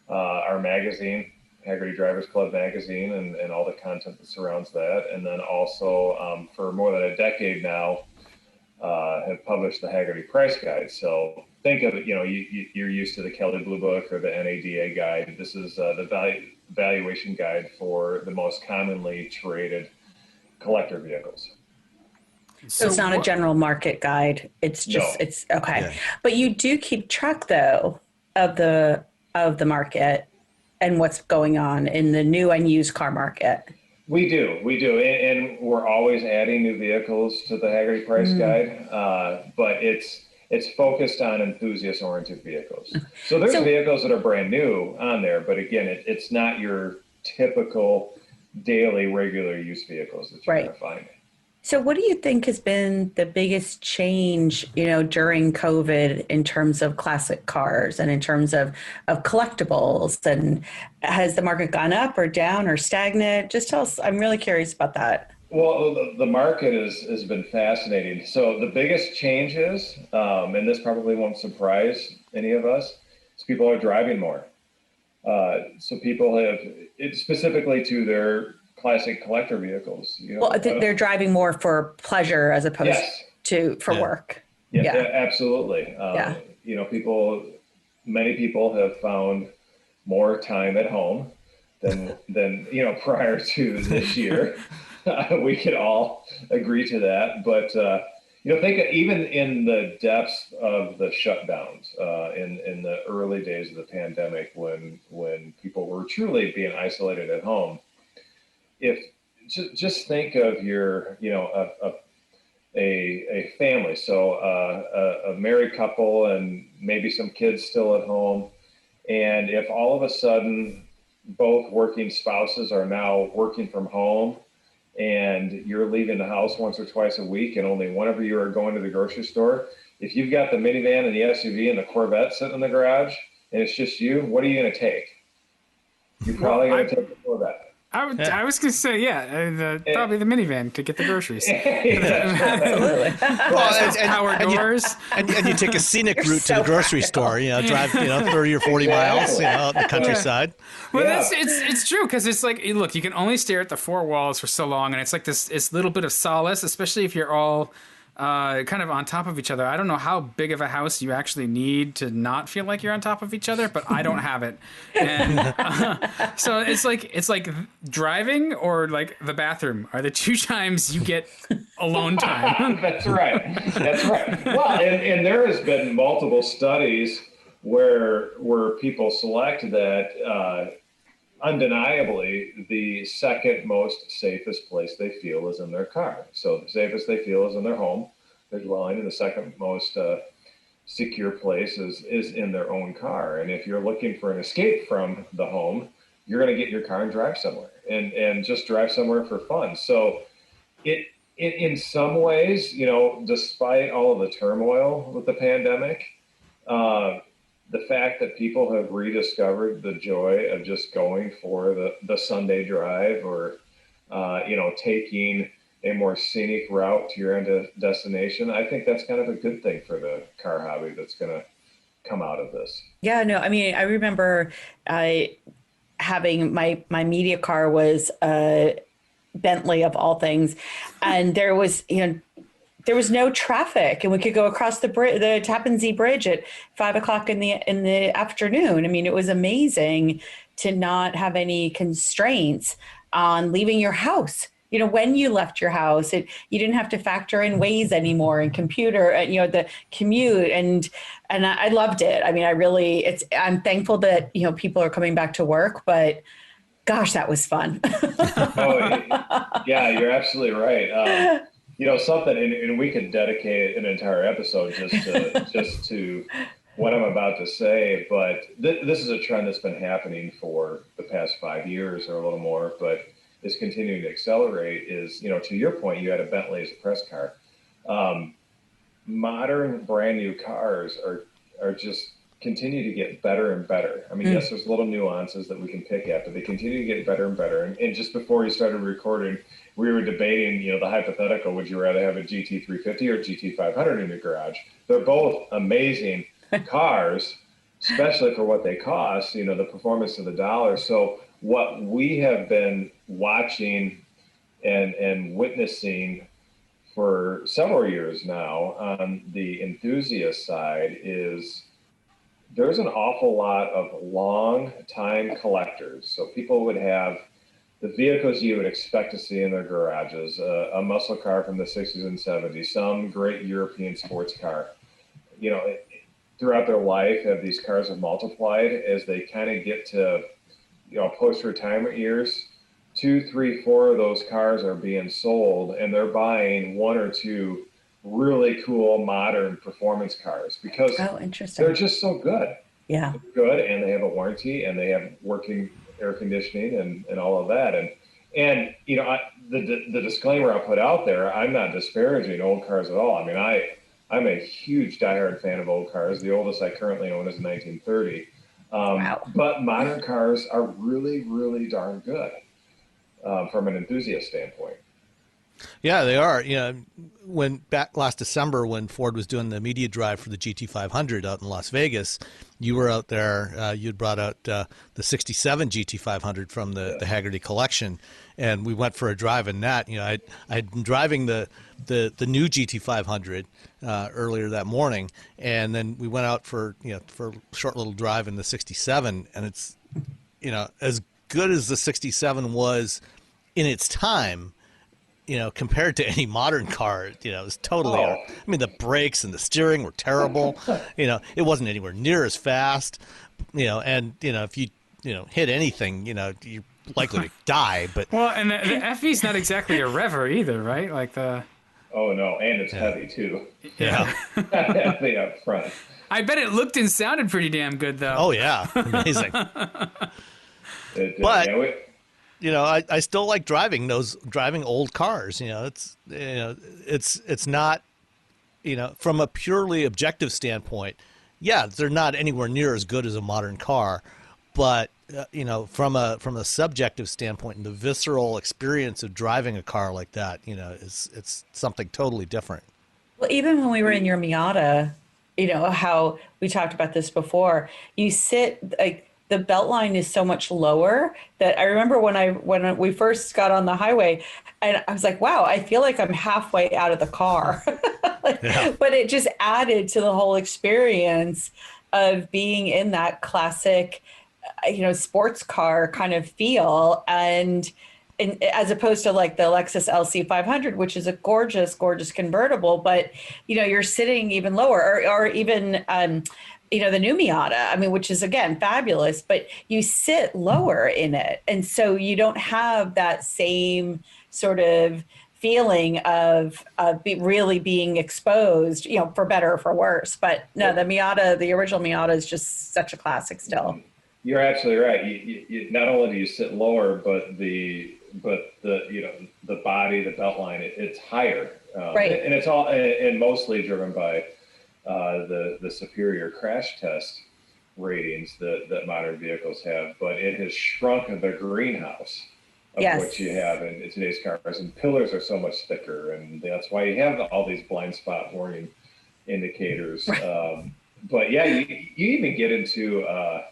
our magazine, Hagerty Drivers Club magazine, and all the content that surrounds that. And then also, for more than a decade now, have published the Hagerty Price Guide. So think of it, you're used to the Kelly Blue Book or the NADA guide. This is the valuation guide for the most commonly traded collector vehicles. So it's not a general market guide. It's just, it's okay. Yeah. But you do keep track though of the market and what's going on in the new and used car market. We do. And we're always adding new vehicles to the Hagerty Price Guide. But it's focused on enthusiast-oriented vehicles. So there's vehicles that are brand new on there, but again, it's not your typical daily, regular use vehicles that you're going to find. So what do you think has been the biggest change, during COVID in terms of classic cars and in terms of collectibles? And has the market gone up or down or stagnant? Just tell us. I'm really curious about that. Well, the market has been fascinating. So the biggest change is, and this probably won't surprise any of us, is people are driving more. So people have, specifically to their classic collector vehicles. They're driving more for pleasure as opposed to for work. Yeah, absolutely. Many people have found more time at home than prior to this year. We could all agree to that, but think even in the depths of the shutdowns in the early days of the pandemic, when people were truly being isolated at home, if just think of your a family. So a married couple and maybe some kids still at home. And if all of a sudden both working spouses are now working from home and you're leaving the house once or twice a week and only one of you are going to the grocery store, if you've got the minivan and the SUV and the Corvette sitting in the garage and it's just you, what are you going to take? You're probably going to take the Corvette. I was going to say, probably the minivan to get the groceries. Absolutely. Well, power doors. And you take a scenic route to the grocery store, drive 30 or 40 miles out in the countryside. Well, it's true, because it's like, look, you can only stare at the four walls for so long, and it's like this little bit of solace, especially if you're all kind of on top of each other. I don't know how big of a house you actually need to not feel like you're on top of each other, but I don't have it. And so it's like driving or like the bathroom are the two times you get alone time. That's right. Well, and there has been multiple studies where people select that undeniably the second most safest place they feel is in their car. So the safest they feel is in their home, their dwelling, and the second most secure place is in their own car. And if you're looking for an escape from the home, you're going to get your car and drive somewhere and just drive somewhere for fun. So in some ways, despite all of the turmoil with the pandemic, the fact that people have rediscovered the joy of just going for the Sunday drive or, taking a more scenic route to your end destination, I think that's kind of a good thing for the car hobby that's going to come out of this. Yeah, no, I mean, I remember having my media car was a Bentley of all things. And there was no traffic, and we could go across the Tappan Zee Bridge at 5:00 in the afternoon. I mean, it was amazing to not have any constraints on leaving your house. When you left your house, you didn't have to factor in Waze anymore and computer, the commute, and I loved it. I mean, I'm thankful that people are coming back to work, but gosh, that was fun. Yeah, you're absolutely right. Something, and we could dedicate an entire episode just to what I'm about to say, but this is a trend that's been happening for the past 5 years or a little more, but is continuing to accelerate. Is, to your point, you had a Bentley as a press car. Modern brand new cars are just continue to get better and better. I mean, yes, there's little nuances that we can pick at, but they continue to get better and better. And just before you started recording, we were debating, the hypothetical, would you rather have a GT350 or GT500 in your garage? They're both amazing cars, especially for what they cost, the performance to the dollar. So what we have been watching and witnessing for several years now on the enthusiast side is there's an awful lot of long time collectors. So people would have the vehicles you would expect to see in their garages, a muscle car from the 60s and 70s, some great European sports car. Throughout their life, these cars have multiplied as they kind of get to, post-retirement years. 2, 3, 4 of those cars are being sold, and they're buying 1 or 2 really cool modern performance cars because they're just so good. Yeah. They're good, and they have a warranty, and they have working air conditioning and all of that. And the disclaimer I'll put out there, I'm not disparaging old cars at all. I mean, I'm a huge diehard fan of old cars. The oldest I currently own is a 1930. Wow. But modern cars are really, really darn good from an enthusiast standpoint. Yeah, they are. When back last December, when Ford was doing the media drive for the GT500 out in Las Vegas, you were out there. You'd brought out the '67 GT500 from the Hagerty collection, and we went for a drive in that. I'd been driving the new GT500 earlier that morning, and then we went out for a short little drive in the '67, and it's as good as the '67 was in its time. Compared to any modern car, it was totally. I mean, the brakes and the steering were terrible. It wasn't anywhere near as fast. And if you hit anything, you're likely to die. But well, and the FV's not exactly a rever either, right? Like the Oh no, and it's heavy too. Yeah. Heavy up front. I bet it looked and sounded pretty damn good, though. Oh yeah, amazing. But I still like driving old cars. It's not, from a purely objective standpoint, yeah, they're not anywhere near as good as a modern car, but from a subjective standpoint and the visceral experience of driving a car like that, it's something totally different. Well, even when we were in your Miata, how we talked about this before, you sit like the belt line is so much lower that I remember when we first got on the highway, and I was like, wow, I feel like I'm halfway out of the car. But it just added to the whole experience of being in that classic, sports car kind of feel. And as opposed to like the Lexus LC500, which is a gorgeous, gorgeous convertible, but, you're sitting even lower or even, the new Miata, I mean, which is, again, fabulous, but you sit lower in it. And so you don't have that same sort of feeling of really being exposed, for better or for worse. But no, the original Miata is just such a classic still. You're absolutely right. You not only do you sit lower, but the body, the belt line, it's higher. Right. And it's all and mostly driven by the superior crash test ratings that modern vehicles have, but it has shrunk the greenhouse of what you have in today's cars, and pillars are so much thicker, and that's why you have all these blind spot warning indicators. But yeah, you even get into a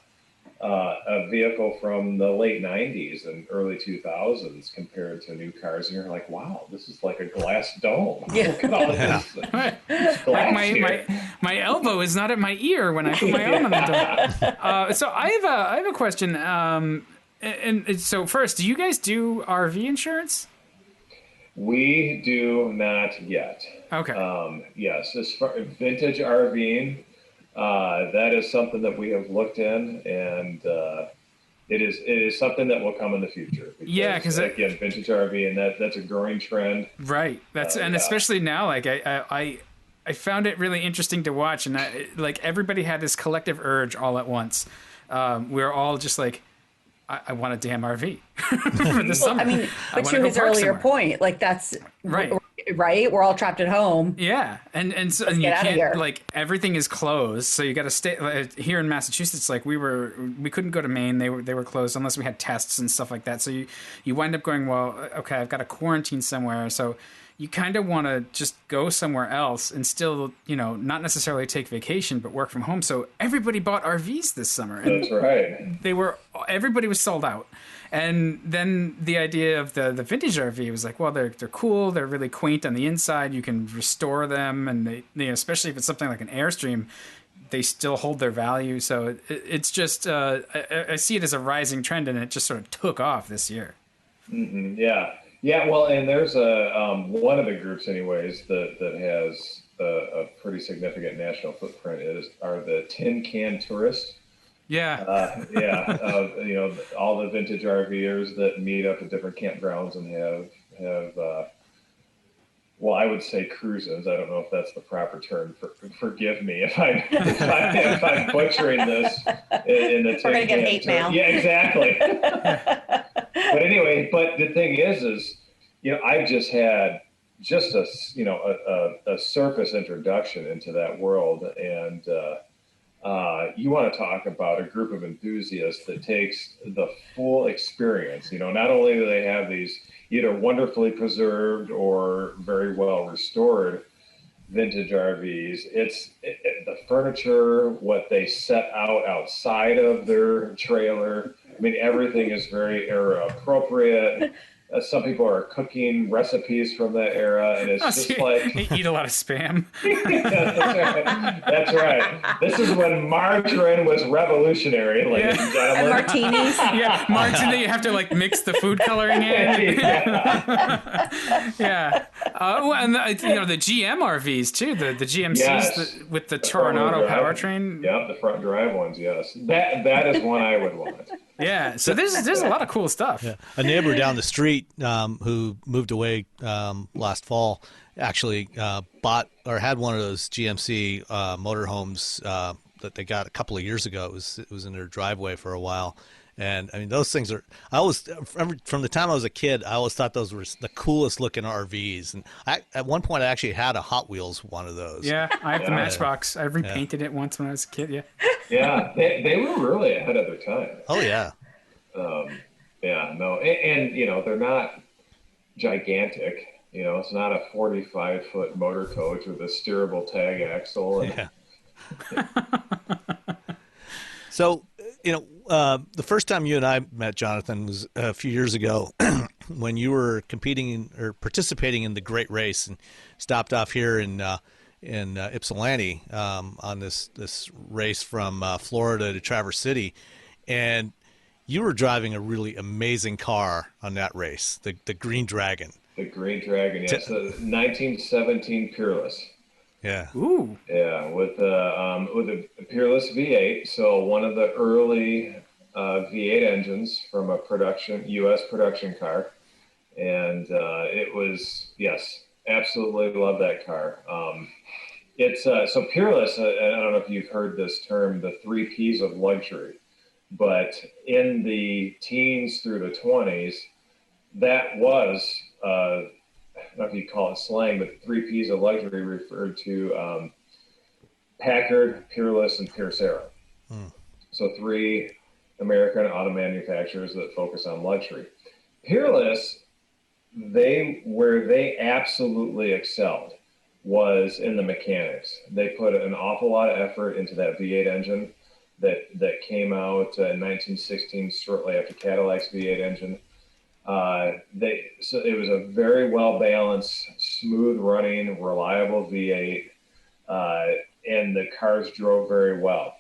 vehicle from the late 90s and early 2000s compared to new cars, and you're like, wow, this is like a glass dome. Yeah. Look at all this Like my elbow is not at my ear when I put my arm on the door. So I have a question. And so first, do you guys do RV insurance? We do not yet. Okay. Yes, as far vintage RVing, that is something that we have looked in, and it is something that will come in the future. Because again, vintage RV, and that's a growing trend. Right. Especially now, like I found it really interesting to watch, and like everybody had this collective urge all at once. We were all just like, I want a damn RV for the summer. I mean, but to his earlier point, like that's right. We're all trapped at home. Yeah, and you can't, like, everything is closed, so you got to stay here in Massachusetts. Like we couldn't go to Maine; they were closed unless we had tests and stuff like that. So you wind up going, well, okay, I've got to quarantine somewhere. So you kind of want to just go somewhere else and still, not necessarily take vacation, but work from home. So everybody bought RVs this summer. And that's right. Everybody was sold out. And then the idea of the vintage RV was like, well, they're cool. They're really quaint on the inside. You can restore them. And they especially if it's something like an Airstream, they still hold their value. So it's just, I see it as a rising trend, and it just sort of took off this year. Mm-hmm. Yeah. Yeah, well, and there's one of the groups, anyways, that has a pretty significant national footprint are the Tin Can Tourists. Yeah. All the vintage RVers that meet up at different campgrounds and have well, I would say cruises. I don't know if that's the proper term. Forgive me if I'm butchering this in the. We're gonna get hate mail. Yeah, exactly. But anyway, the thing is, I've just had a surface introduction into that world, and you want to talk about a group of enthusiasts that takes the full experience. Not only do they have these either wonderfully preserved or very well restored vintage RVs, it's the furniture, what they set outside of their trailer. I mean, everything is very era appropriate. Some people are cooking recipes from that era, and it's they eat a lot of Spam. That's right. This is when margarine was revolutionary, ladies and gentlemen. And martinis. Yeah, martini. You have to mix the food coloring in. Yeah. And the GM RVs too. The GMCs with the Toronado powertrain. Yeah, the front drive ones. Yes, that is one I would want. Yeah, so there's a lot of cool stuff. Yeah. A neighbor down the street who moved away last fall actually bought or had one of those GMC motorhomes that they got a couple of years ago. It was in their driveway for a while. And I mean, those things are, from the time I was a kid, I always thought those were the coolest looking RVs. And at one point, I actually had a Hot Wheels one of those. Yeah, I have the Matchbox. I repainted it once when I was a kid. Yeah. Yeah, they were really ahead of their time. Oh, yeah. Yeah, no. And, they're not gigantic. It's not a 45-foot motor coach with a steerable tag axle. And, So, the first time you and I met, Jonathan, was a few years ago when you were participating in the Great Race and stopped off here in Ypsilanti on this race from Florida to Traverse City, and you were driving a really amazing car on that race, the Green Dragon. The Green Dragon, yes, the 1917 Peerless. Yeah. Ooh. Yeah, with a Peerless V8, so one of the early V8 engines from a U.S. production car, and it was, yes, absolutely love that car. It's so Peerless. I don't know if you've heard this term, the 3 Ps of luxury, but in the teens through the 20s, that was. I don't know if you call it slang, but 3 Ps of luxury referred to Packard, Peerless, and Piercera. So 3 American auto manufacturers that focus on luxury. Peerless, where they absolutely excelled was in the mechanics. They put an awful lot of effort into that V8 engine that came out in 1916, shortly after Cadillac's V8 engine. So it was a very well balanced, smooth running, reliable V8, and the cars drove very well.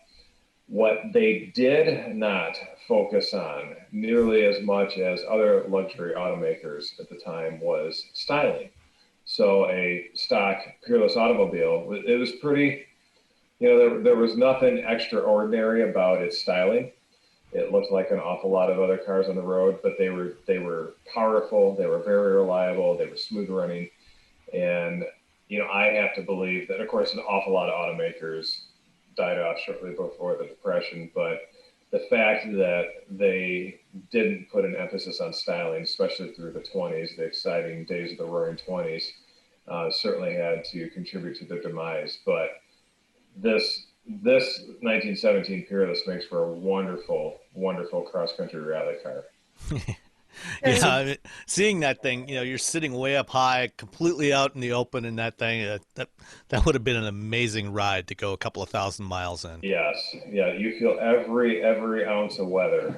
What they did not focus on nearly as much as other luxury automakers at the time was styling. So a stock Peerless automobile, it was pretty, there was nothing extraordinary about its styling. It looked like an awful lot of other cars on the road, but they were powerful. They were very reliable. They were smooth running. And, I have to believe that, of course, an awful lot of automakers died off shortly before the Depression. But the fact that they didn't put an emphasis on styling, especially through the 20s, the exciting days of the Roaring 20s, certainly had to contribute to their demise. But this 1917 Peerless makes for a wonderful, wonderful cross-country rally car. Yeah, I mean, seeing that thing, you're sitting way up high, completely out in the open in that thing. That would have been an amazing ride to go a couple of thousand miles in. Yes, yeah, you feel every ounce of weather.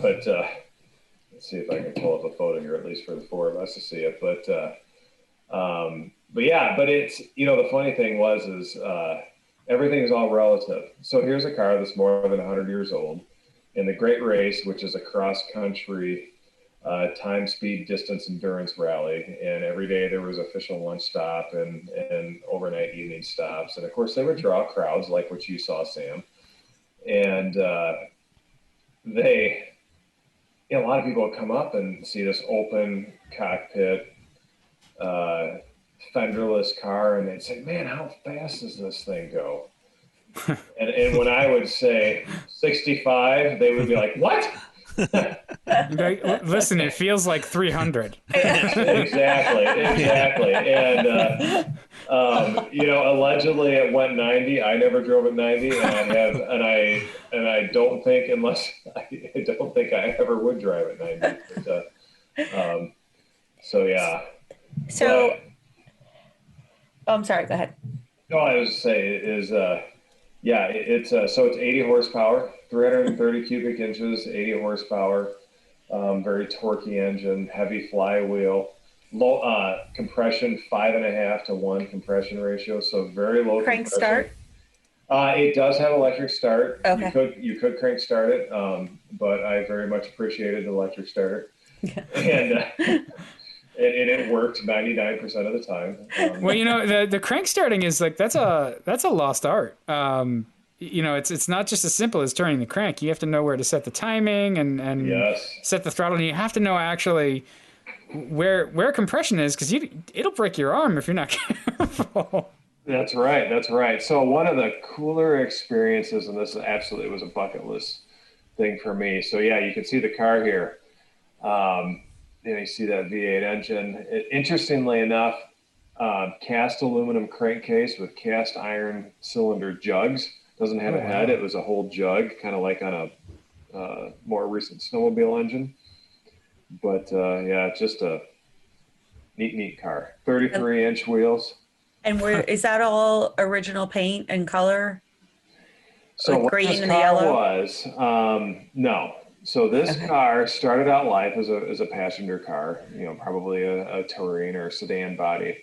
But let's see if I can pull up a photo here, at least for the 4 of us to see it. But it's the funny thing is everything is all relative. So here's a car that's more than 100 years old. In the Great Race, which is a cross-country time, speed, distance, endurance rally, and every day there was official lunch stop and overnight evening stops. And, of course, they would draw crowds like what you saw, Sam. And a lot of people would come up and see this open cockpit, fenderless car, and they'd say, man, how fast does this thing go? and when I would say 65, they would be like, what? Listen, it feels like 300. Exactly. And allegedly it went 90. I never drove at 90, and I don't think I don't think I ever would drive at 90. But, so yeah. So, I'm sorry. Go ahead. No, I was saying it's 80 horsepower, 330 cubic inches, 80 horsepower, very torquey engine, heavy flywheel, low compression, 5.5 to 1 compression ratio, so very low crank start. It does have electric start. Okay. You could crank start it, but I very much appreciated the electric starter, and it worked 99% of the time. Well, the crank starting is like that's a lost art. it's not just as simple as turning the crank. You have to know where to set the timing and Yes. set the throttle, and you have to know actually where compression is, because it'll break your arm if you're not careful. That's right. That's right. So one of the cooler experiences, and this absolutely was a bucket list thing for me. So yeah, you can see the car here. You see that V8 engine. Interestingly enough, cast aluminum crankcase with cast iron cylinder jugs. Doesn't have a head. It was a whole jug, kind of like on a more recent snowmobile engine. But yeah, just a neat car. 33-inch wheels. And is that all original paint and color? So like what green this and car yellow? was, no. So this car started out life as a passenger car, probably a touring or sedan body.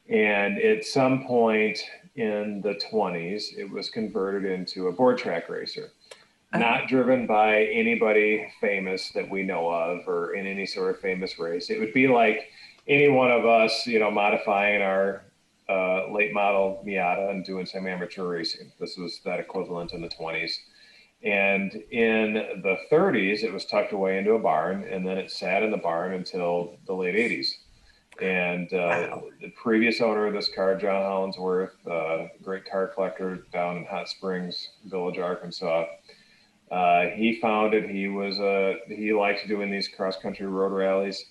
And at some point in the 20s, it was converted into a board track racer, not driven by anybody famous that we know of or in any sort of famous race. It would be like any one of us, modifying our late model Miata and doing some amateur racing. This was that equivalent in the 20s. And in the 30s, it was tucked away into a barn, and then it sat in the barn until the late 80s. And the previous owner of this car, John Hollinsworth, great car collector down in Hot Springs Village, Arkansas, he found it. He liked doing these cross-country road rallies.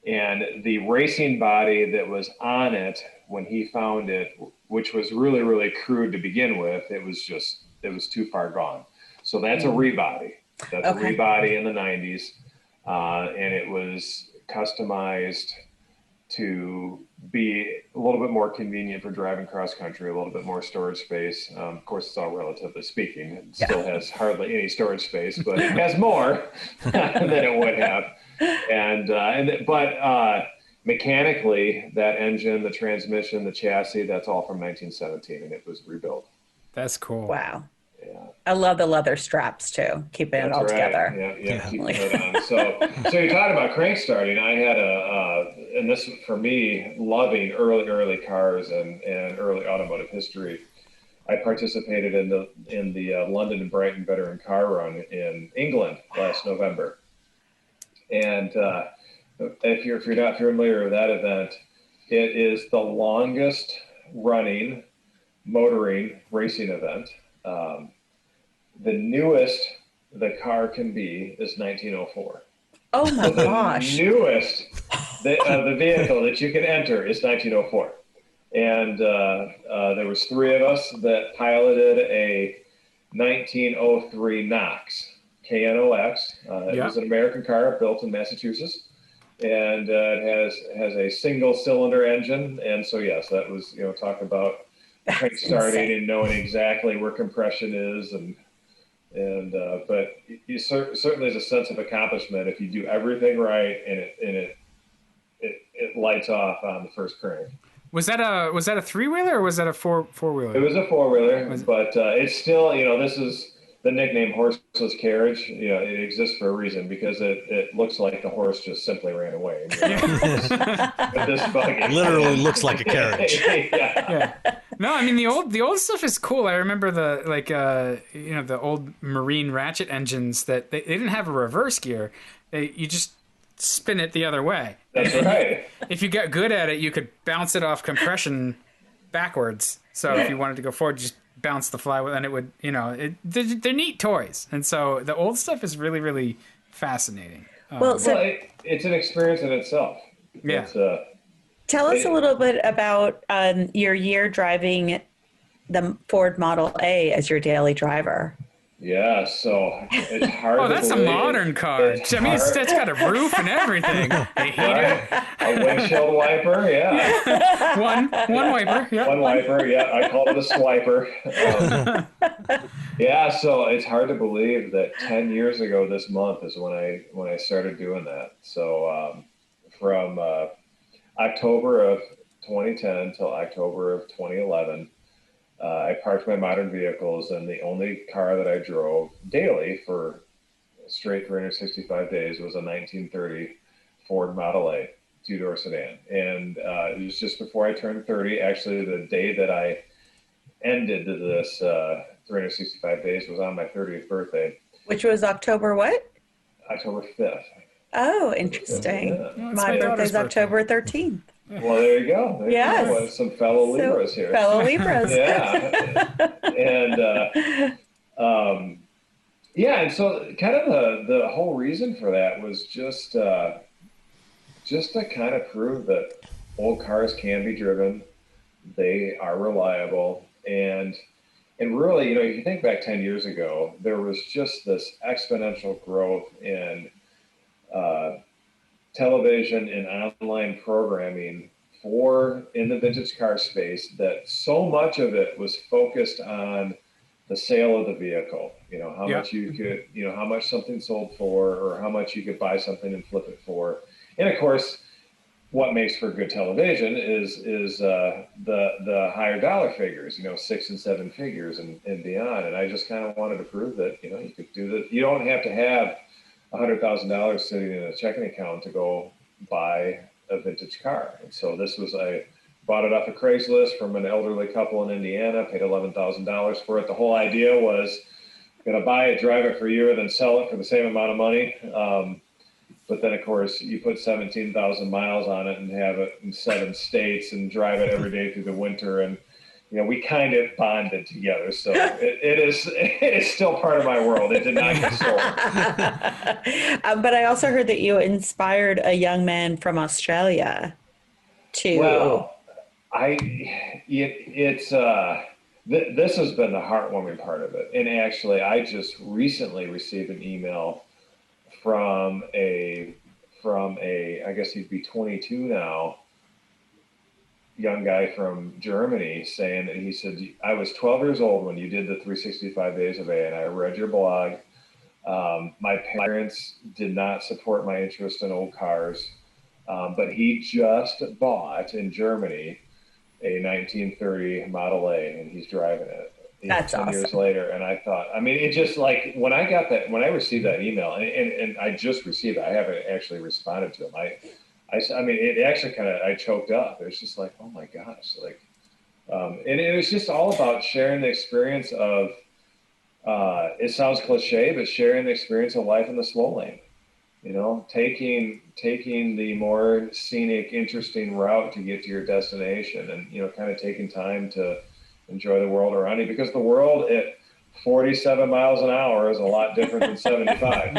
And the racing body that was on it when he found it, which was really, really crude to begin with, it was too far gone. So that's a rebody. That's a rebody in the 90s. And it was customized to be a little bit more convenient for driving cross country, a little bit more storage space. Of course, it's all relatively speaking. It still has hardly any storage space, but it has more than it would have. But mechanically, that engine, the transmission, the chassis, that's all from 1917, and it was rebuilt. That's cool. Wow. Yeah. I love the leather straps too, keeping it all together. Yeah, keeping it on. So you're talking about crank starting. I had and this for me, loving early cars and early automotive history. I participated in the London and Brighton Veteran Car Run in England last November. And if you're not familiar with that event, it is the longest running motoring racing event. The newest the car can be is 1904. Oh my gosh! The newest the vehicle that you can enter is 1904. And there was three of us that piloted a 1903 Knox, Knox. It was an American car built in Massachusetts, and it has a single cylinder engine. And so yes, that was talk about crank starting and knowing exactly where compression is, but you certainly is a sense of accomplishment if you do everything right and it lights off on the first crank. Was that a three-wheeler or was that a four-wheeler? It was a four-wheeler, but it's still, this is the nickname horseless carriage. It exists for a reason because it looks like the horse just simply ran away. But this buggy literally looks like a carriage. Yeah. No, I mean the old stuff is cool. I remember the old marine ratchet engines that they didn't have a reverse gear. You just spin it the other way. That's right. If you got good at it, you could bounce it off compression backwards. So if you wanted to go forward, just bounce the flywheel, and it would, they're neat toys. And so the old stuff is really, really fascinating. It's an experience in itself. Yeah. Tell us a little bit about your year driving the Ford Model A as your daily driver. Yeah, so it's hard to that's believe. A modern car. It's got a roof and everything. A heater. A windshield wiper, yeah. One wiper, yeah. One wiper, yeah. I call it a swiper. Yeah, so it's hard to believe that 10 years ago this month is when I started doing that. So from October of 2010 till October of 2011, I parked my modern vehicles, and the only car that I drove daily for straight 365 days was a 1930 Ford Model A, two-door sedan. And it was just before I turned 30, actually the day that I ended this 365 days was on my 30th birthday. Which was October what? October 5th. Oh, interesting. Yeah. Well, my birthday's October 13th. Well, there you go. There Yes. you go. Some fellow Libras here. Fellow Libras. Yeah. And, yeah, and so kind of the whole reason for that was just to kind of prove that old cars can be driven, they are reliable, and really, if you think back 10 years ago, there was just this exponential growth in television and online programming in the vintage car space, that so much of it was focused on the sale of the vehicle, how much you could, how much something sold for, or how much you could buy something and flip it for. And of course, what makes for good television is the higher dollar figures, 6 and 7 figures and beyond. And I just kind of wanted to prove that, you could do that. You don't have to have $100,000 sitting in a checking account to go buy a vintage car. And so I bought it off of Craigslist from an elderly couple in Indiana, paid $11,000 for it. The whole idea was going to buy it, drive it for a year, then sell it for the same amount of money. But then, of course, you put 17,000 miles on it and have it in 7 states and drive it every day through the winter. And, we kind of bonded together. So it is still part of my world. It did not get sold. But I also heard that you inspired a young man from Australia to... Well, this has been the heartwarming part of it. And actually, I just recently received an email from a, I guess he'd be 22 now, young guy from Germany, saying that he said, I was 12 years old when you did the 365 days of A, and I read your blog. My parents did not support my interest in old cars, but he just bought in Germany a 1930 Model A, and he's driving it. That's 10 awesome. years later. And I thought, it just like, when I received that email, and I just received it, I haven't actually responded to him. It actually I choked up. It was just like, oh my gosh. Like, and it was just all about sharing the experience of, it sounds cliche, but sharing the experience of life in the slow lane, taking the more scenic, interesting route to get to your destination, and, kind of taking time to enjoy the world around you, because the world at 47 miles an hour is a lot different than 75.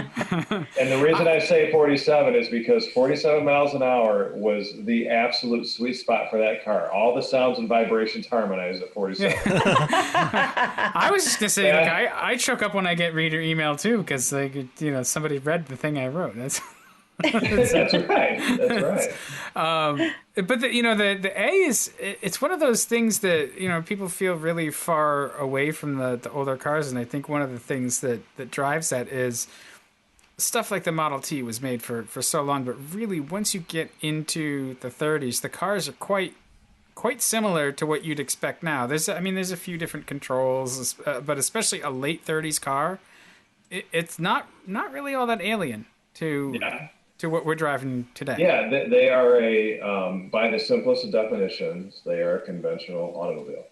And the reason I say 47 is because 47 miles an hour was the absolute sweet spot for that car. All the sounds and vibrations harmonized at 47. I was just going to say, I choke up when I get reader email too, because somebody read the thing I wrote. That's right. That's right. But the A it's one of those things that people feel really far away from the older cars, and I think one of the things that drives that is stuff like the Model T was made for so long, but really once you get into the 30s, the cars are quite similar to what you'd expect now. There's a few different controls, but especially a late 30s car, it's not really all that alien to. Yeah. To what we're driving today. Yeah, they are by the simplest of definitions, they are a conventional automobile.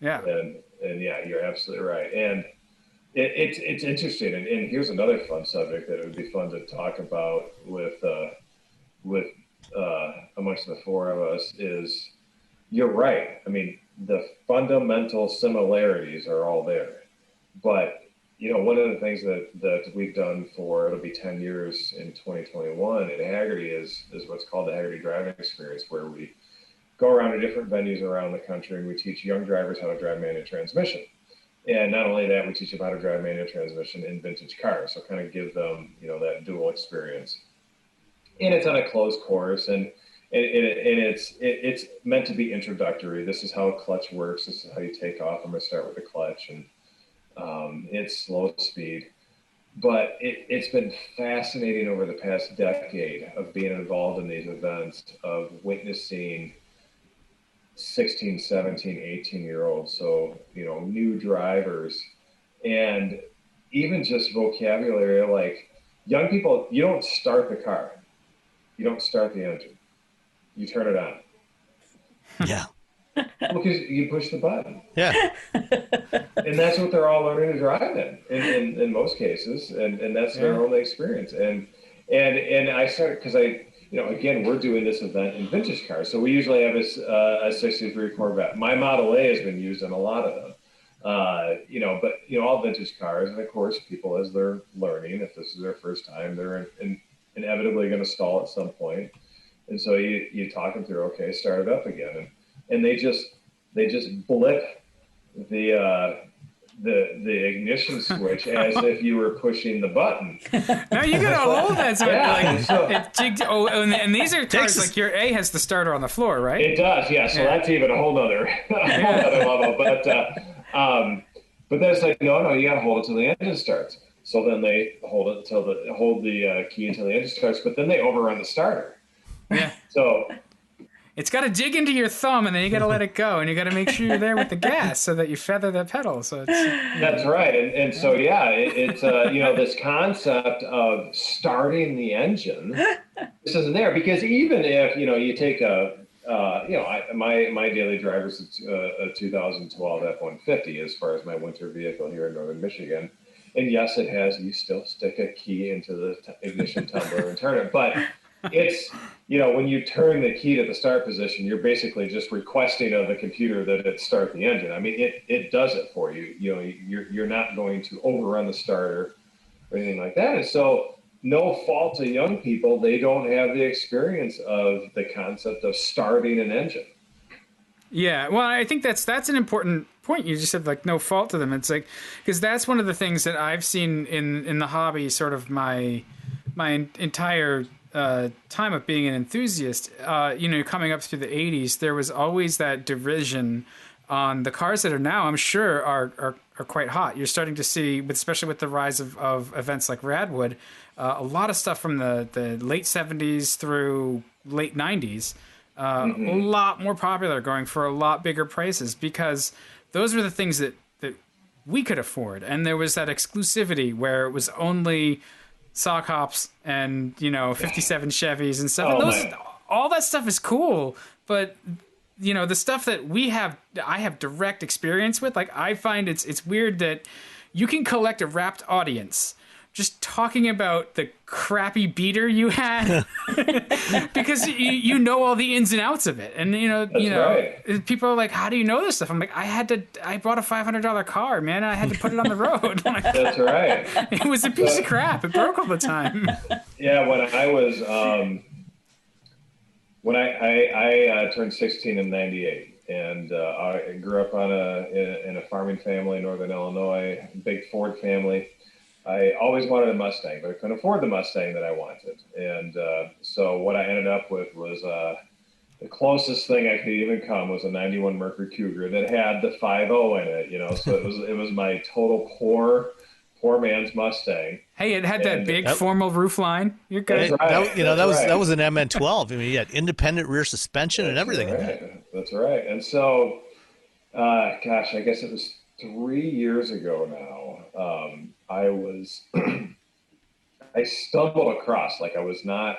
Yeah. And yeah, you're absolutely right. And it's interesting. And here's another fun subject that it would be fun to talk about with amongst the four of us is, you're right. The fundamental similarities are all there. But one of the things that we've done it'll be 10 years in 2021 at Hagerty is what's called the Hagerty driving experience, where we go around to different venues around the country and we teach young drivers how to drive manual transmission. And not only that, we teach them how to drive manual transmission in vintage cars. So kind of give them, that dual experience. And it's on a closed course, and it's meant to be introductory. This is how a clutch works. This is how you take off. I'm going to start with the clutch, and it's slow speed. But it's been fascinating over the past decade of being involved in these events, of witnessing 16, 17, 18-year-olds, so, new drivers, and even just vocabulary, like young people, you don't start the car. You don't start the engine. You turn it on. Yeah. Because you push the button. Yeah. And that's what they're all learning to drive in most cases. And that's their only experience. And I started, because again, we're doing this event in vintage cars. So we usually have a 63 Corvette. My Model A has been used in a lot of them. But all vintage cars, and of course, people as they're learning, if this is their first time, they're inevitably going to stall at some point. And so you talk them through, okay, start it up again, and they just blip the ignition switch as if you were pushing the button. Now you gotta hold that. So and these are cars Texas. like your A has the starter on the floor, right? It does, yeah. So that's even a whole nother level. But then it's like, no, you gotta hold it till the engine starts. So then they hold the key until the engine starts, but then they overrun the starter. Yeah. So it's got to dig into your thumb, and then you got to let it go, and you got to make sure you're there with the gas so that you feather the pedal. So that's right, and so it's this concept of starting the engine. This isn't there because even if you take my daily driver is a 2012 F-150 as far as my winter vehicle here in northern Michigan, and yes, it has. You still stick a key into the ignition tumbler and turn it, but it's when you turn the key to the start position, you're basically just requesting of the computer that it start the engine. I mean, it does it for you. You're not going to overrun the starter or anything like that. And so, no fault to young people, they don't have the experience of the concept of starting an engine. Yeah, well, I think that's an important point. You just said, like, no fault to them. It's like, because that's one of the things that I've seen in the hobby, sort of my entire time of being an enthusiast. Coming up through the 80s, there was always that derision on the cars that are now, I'm sure, are quite hot. You're starting to see, especially with the rise of events like Radwood, a lot of stuff from the late 70s through late 90s. A lot more popular, going for a lot bigger prices, because those were the things that we could afford. And there was that exclusivity where it was only sock hops and 57 Chevys and stuff. And all that stuff is cool, but the stuff that I have direct experience with. Like, I find it's weird that you can collect a rapt audience just talking about the crappy beater you had because you know all the ins and outs of it. And right. People are like, how do you know this stuff? I'm like, I bought a $500 car, man. I had to put it on the road. That's right. It was a piece of crap. It broke all the time. Yeah. When I was, when I turned 16 in 98, and I grew up in a farming family in Northern Illinois, big Ford family. I always wanted a Mustang, but I couldn't afford the Mustang that I wanted. And so what I ended up with was the closest thing I could even come was a 91 Mercury Cougar that had the 5.0 in it, so it was my total poor man's Mustang. Hey, it had that big formal roof line. You're good. That's right. That was an MN12. I mean, you had independent rear suspension and everything in that. That's right. And so, I guess it was 3 years ago now. I stumbled across, I was not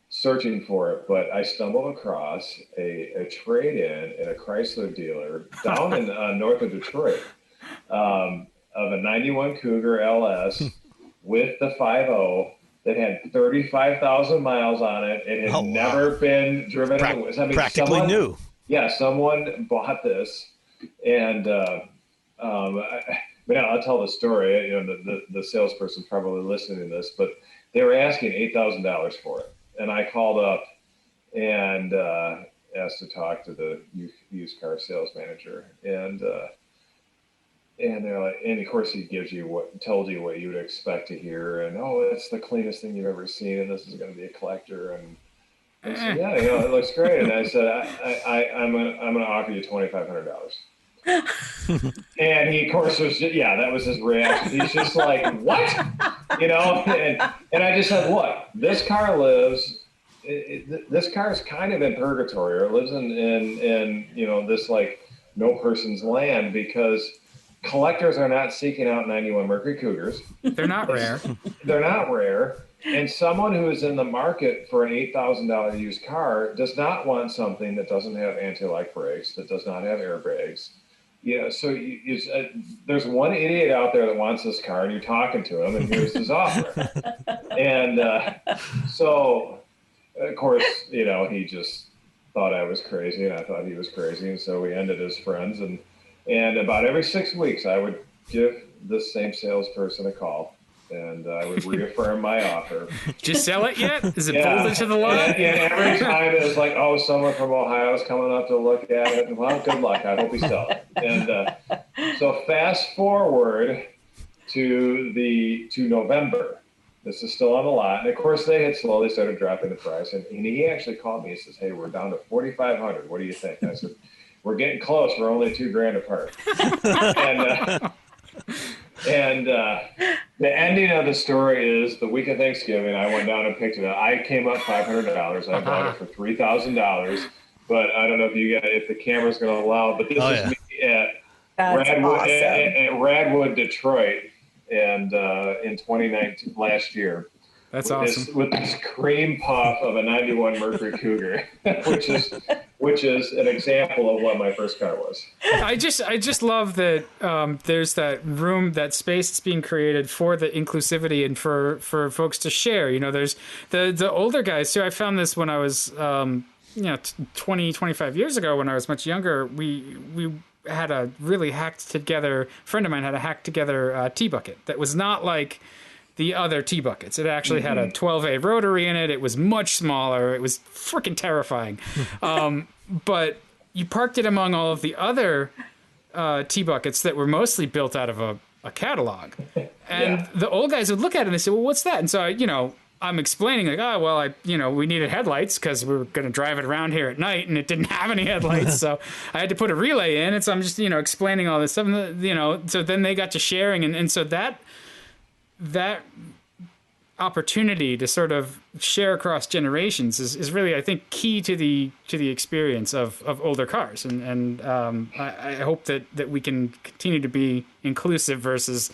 searching for it, but I stumbled across a trade-in at a Chrysler dealer down in north of Detroit of a 91 Cougar LS with the 5.0 that had 35,000 miles on it. It had never been driven. Practically new. Yeah, someone bought this, and I'll tell the story. The salesperson probably listening to this, but they were asking $8,000 for it, and I called up and asked to talk to the used car sales manager, and they're like, and of course he tells you what you would expect to hear, and it's the cleanest thing you've ever seen, and this is going to be a collector, and I said, yeah, it looks great, and I said, I'm gonna offer you $2,500. And he, of course, that was his reaction. He's just like, what? And I just said, look, this car lives. This car is kind of in purgatory, or it lives in this no person's land, because collectors are not seeking out 91 Mercury Cougars. They're not rare. They're not rare. And someone who is in the market for an $8,000 used car does not want something that doesn't have anti-lock brakes, that does not have airbags. Yeah, so there's one idiot out there that wants this car, and you're talking to him, and here's his offer. And so, of course, he just thought I was crazy, and I thought he was crazy, and so we ended as friends. And about every 6 weeks, I would give this same salesperson a call, and I would reaffirm my offer. Did you sell it yet? Is it pulled into the lot? And every time it was like, oh, someone from Ohio is coming up to look at it. And, well, good luck. I hope he sells it. And so fast forward to November. This is still on the lot. And, of course, they had slowly started dropping the price. And he actually called me and says, hey, we're down to $4,500. What do you think? And I said, we're getting close. We're only $2,000 apart. And the ending of the story is the week of Thanksgiving, I went down and picked it up. I came up $500. I bought it for $3,000. But I don't know if the camera's going to allow. But this is me at Radwood, Detroit, and in 2019, last year. That's awesome. With this cream puff of a 91 Mercury Cougar, which is an example of what my first car was. I just love that there's that room, that space that's being created for the inclusivity and for folks to share. There's the older guys too. I found this when I was 20, 25 years ago, when I was much younger. We had a really hacked together, friend of mine had a hacked together T-bucket that was not like the other T-buckets. It actually had a 12A rotary in it. It was much smaller. It was freaking terrifying. But you parked it among all of the other T-buckets that were mostly built out of a catalog. And the old guys would look at it and they say, well, what's that? And so, I'm explaining like, we needed headlights because we were going to drive it around here at night and it didn't have any headlights. So I had to put a relay in. And so I'm just, explaining all this stuff. And, so then they got to sharing. And so that opportunity to sort of share across generations is really, I think, key to the experience of older cars. And I hope that we can continue to be inclusive versus,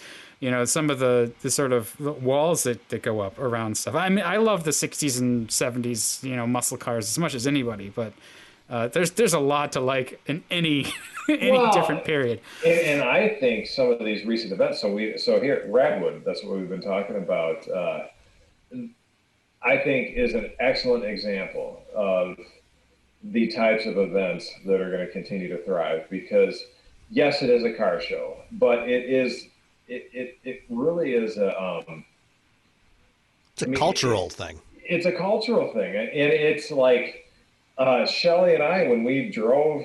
some of the sort of walls that go up around stuff. I mean, I love the 60s and 70s, muscle cars as much as anybody, but there's a lot to like in any different period. And I think some of these recent events, so here at Radwood, that's what we've been talking about, I think is an excellent example of the types of events that are going to continue to thrive, because yes, it is a car show, but it really is it's a cultural thing. It's a cultural thing. And it's like, Shelley and I, when we drove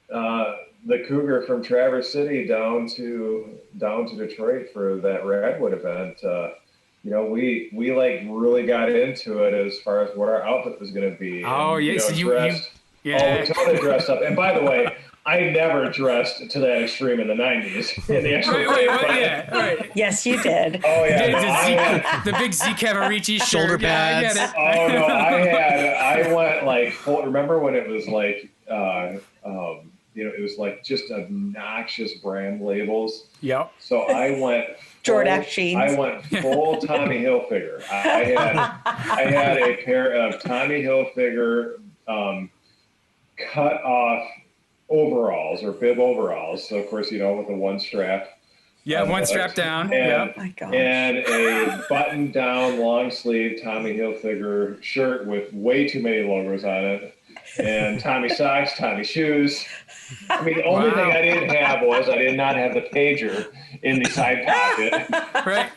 the Cougar from Traverse City down to Detroit for that Radwood event, we like really got into it as far as what our outfit was going to be. Oh, and, yes, we totally dressed up. And by the way, I never dressed to that extreme in the 90s. In the right. Yes, you did. Oh, yeah. The big Z Cavarici shoulder pads. Yeah, I get it. I went like full. Remember when it was like, it was like just obnoxious brand labels. Yep. So I went Jordache jeans. I went full Tommy Hilfiger. I had a pair of Tommy Hilfiger cut off overalls or bib overalls. So of course, with the one strap. Yeah, one strap down. And, oh my gosh. And a button down long sleeve Tommy Hilfiger shirt with way too many logos on it. And Tommy socks, Tommy shoes. I mean, the only thing I didn't have was I did not have the pager in the side pocket. Right.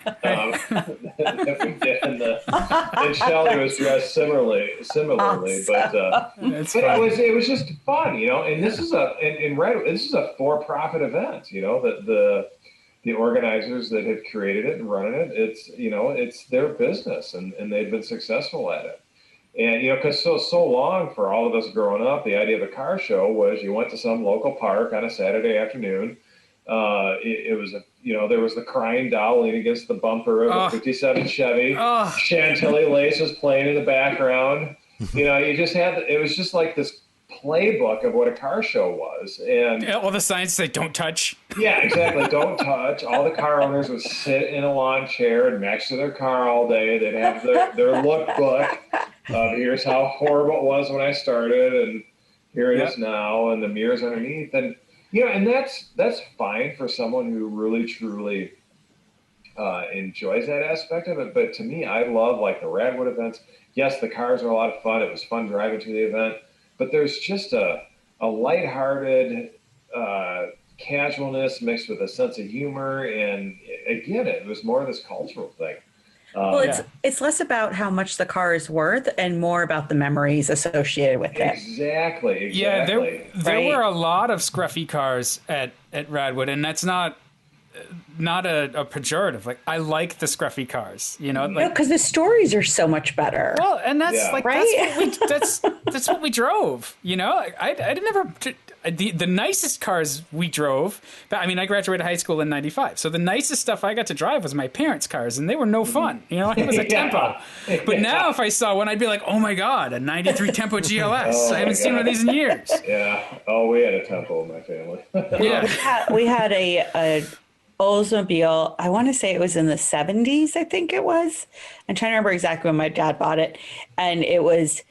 And Shelley was dressed similarly. But it was just fun, And this is this is a for-profit event, that the organizers that have created it and running it, it's their business, and they've been successful at it. And, because so long for all of us growing up, the idea of a car show was you went to some local park on a Saturday afternoon. It was there was the crying doll leaning against the bumper of a 57 Chevy. Chantilly Lace was playing in the background. It was just like this playbook of what a car show was. And all the signs say don't touch. Yeah, exactly. Don't touch. All the car owners would sit in a lawn chair and next to their car all day. They'd have their lookbook of here's how horrible it was when I started, and here it is now, and the mirrors underneath. And and that's fine for someone who really truly enjoys that aspect of it. But to me, I love like the Radwood events. Yes, the cars are a lot of fun. It was fun driving to the event, but there's just a lighthearted casualness mixed with a sense of humor, and again, it was more of this cultural thing. Well, it's less about how much the car is worth and more about the memories associated with it. Exactly. Yeah, there were a lot of scruffy cars at Radwood, and that's not a pejorative. Like, I like the scruffy cars, because the stories are so much better. Well, and that's right? that's what we drove. I never. The nicest cars we drove, but I mean, I graduated high school in '95, so the nicest stuff I got to drive was my parents' cars, and they were no fun. It was a Tempo. But now, if I saw one, I'd be like, "Oh my god, a '93 Tempo GLS! I haven't seen one of these in years." Yeah. Oh, we had a Tempo in my family. Yeah. We had a Oldsmobile. I want to say it was in the 70s. I think it was. I'm trying to remember exactly when my dad bought it, and it was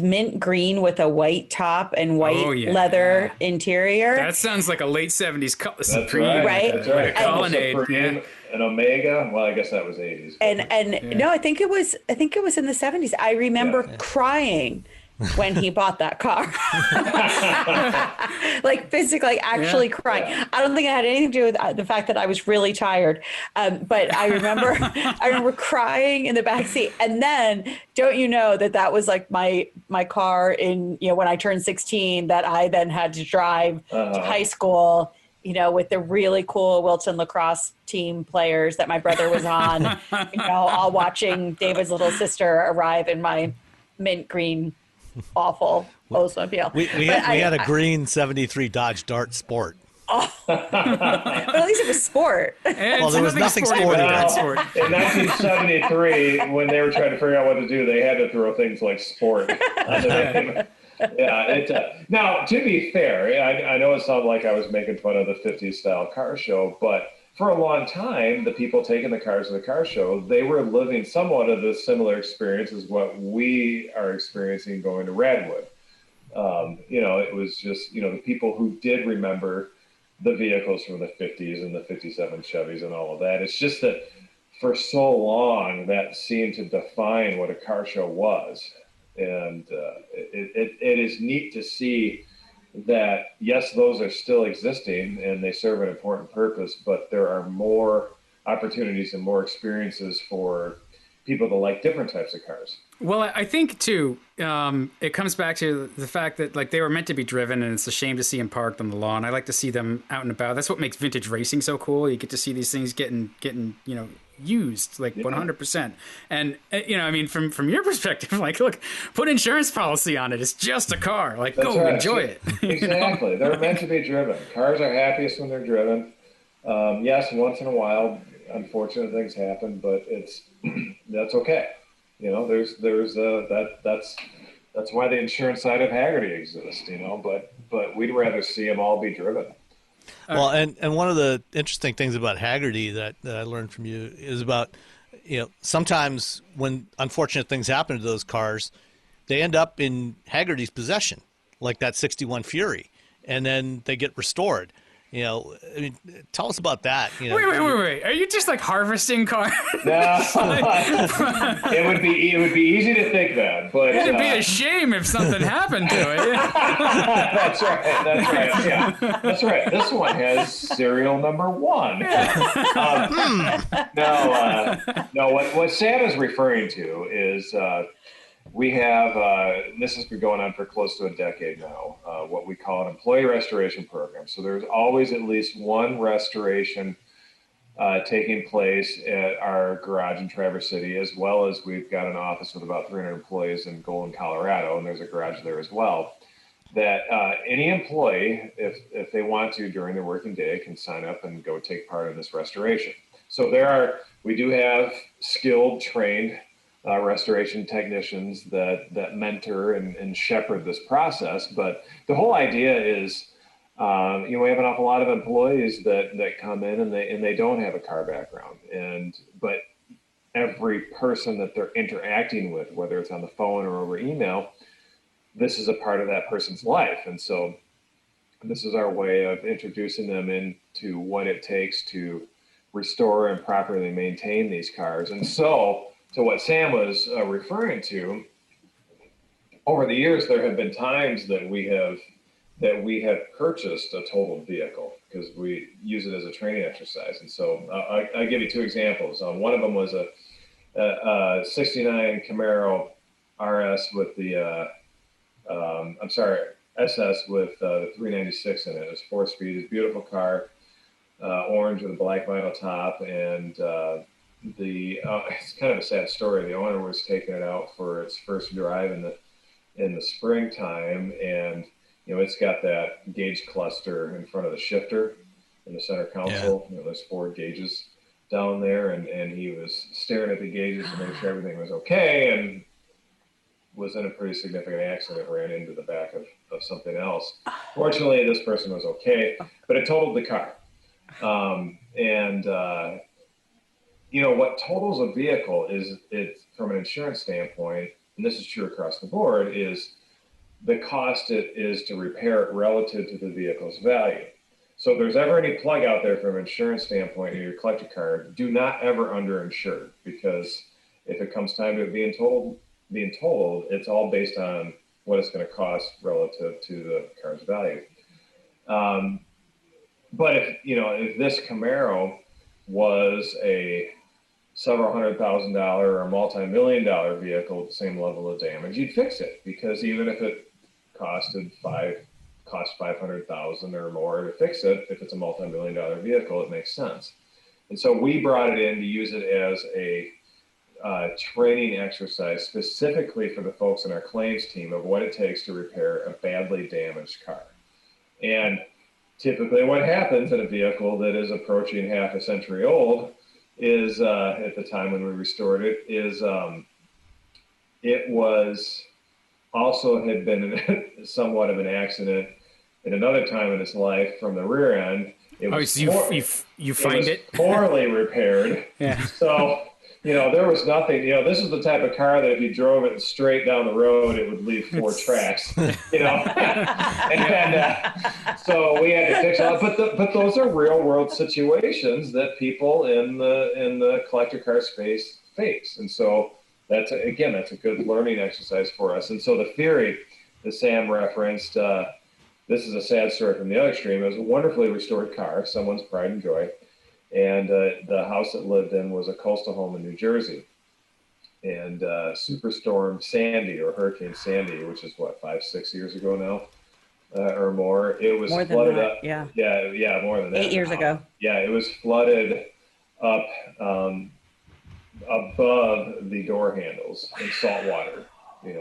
mint green with a white top and white leather interior. That sounds like a late 70s Supreme, right? That's right. Colonnade, Supreme, an Omega. Well, I guess that was 80s. And no, I think it was in the 70s. I remember crying when he bought that car. Like physically, actually crying. I don't think it had anything to do with the fact that I was really tired. But I remember crying in the backseat. And then, don't you know that was like my car in, when I turned 16, that I then had to drive to high school, with the really cool Wilton lacrosse team players that my brother was on, all watching David's little sister arrive in my mint green awful Oldsmobile. We had a green 73 Dodge Dart Sport. Oh. But at least it was sport. Well, there was nothing sporty. In 1973, when they were trying to figure out what to do, they had to throw things like sport on the name. Now, to be fair, I know it sounded like I was making fun of the 50s style car show, but for a long time, the people taking the cars to the car show, they were living somewhat of the similar experience as what we are experiencing going to Radwood. It was just, the people who did remember the vehicles from the 50s and the 57 Chevys and all of that. It's just that for so long, that seemed to define what a car show was. And it is neat to see that, yes, those are still existing and they serve an important purpose, but there are more opportunities and more experiences for people that like different types of cars. Well, I think, too, it comes back to the fact that, like, they were meant to be driven, and it's a shame to see them parked on the lawn. I like to see them out and about. That's what makes vintage racing so cool. You get to see these things getting used, like 100%. And, I mean, from your perspective, like, look, put insurance policy on it. It's just a car. Like, That's go right. enjoy it. Exactly. They're meant to be driven. Cars are happiest when they're driven. Yes, once in a while, unfortunate things happen, but that's okay. That's why the insurance side of Hagerty exists, but we'd rather see them all be driven. Well, and one of the interesting things about Hagerty that I learned from you is about, sometimes when unfortunate things happen to those cars, they end up in Hagerty's possession, like that 61 Fury, and then they get restored. I mean, tell us about that. Wait. Are you just like harvesting cars? No, it would be easy to think that, but it'd be a shame if something happened to it. That's right. Yeah, that's right. This one has serial number 1. No. What Sam is referring to is. We have, this has been going on for close to a decade now, what we call an employee restoration program. So there's always at least one restoration taking place at our garage in Traverse City, as well as we've got an office with about 300 employees in Golden, Colorado, and there's a garage there as well. That any employee, if they want to during their working day, can sign up and go take part in this restoration. So we do have skilled, trained restoration technicians that mentor and shepherd this process. But the whole idea is, we have an awful lot of employees that come in and they don't have a car background, but every person that they're interacting with, whether it's on the phone or over email, this is a part of that person's life. And so this is our way of introducing them into what it takes to restore and properly maintain these cars. And so, to what Sam was referring to, over the years, there have been times that we have purchased a totaled vehicle because we use it as a training exercise. And so I'll give you two examples. One of them was a 69 Camaro RS with the, SS with the 396 in it. It was 4-speed, it's a beautiful car, orange with a black vinyl top. And it's kind of a sad story. The owner was taking it out for its first drive in the springtime, and it's got that gauge cluster in front of the shifter in the center console. Yeah. There's 4 gauges down there, and he was staring at the gauges to make sure everything was okay, and was in a pretty significant accident, ran into the back of something else. Fortunately, this person was okay, but it totaled the car. What totals a vehicle is, it's from an insurance standpoint, and this is true across the board, is the cost it is to repair it relative to the vehicle's value. So if there's ever any plug out there from an insurance standpoint in your collector car, do not ever underinsure, because if it comes time to it being totaled, it's all based on what it's going to cost relative to the car's value. But if this Camaro was a several $100,000 or a multi-million-dollar vehicle with the same level of damage, you'd fix it, because even if it cost $500,000 or more to fix it, if it's a multi-million-dollar vehicle, it makes sense. And so we brought it in to use it as a training exercise specifically for the folks in our claims team of what it takes to repair a badly damaged car. And typically what happens in a vehicle that is approaching half a century old is, at the time when we restored it, is it was also had been somewhat of an accident at another time in its life from the rear end. It was you find it poorly repaired. Yeah. So, there was nothing, this is the type of car that if you drove it straight down the road, it would leave 4 tracks, and so we had to fix it. But those are real world situations that people in the collector car space face. And so that's a good learning exercise for us. And so the theory that Sam referenced, this is a sad story from the other extreme. It was a wonderfully restored car, someone's pride and joy. And the house it lived in was a coastal home in New Jersey. And Superstorm Sandy, or Hurricane Sandy, which is 5-6 years ago now, or more, it was more flooded than that, up. Yeah, more than that. 8 years ago. Yeah, it was flooded up above the door handles in salt water,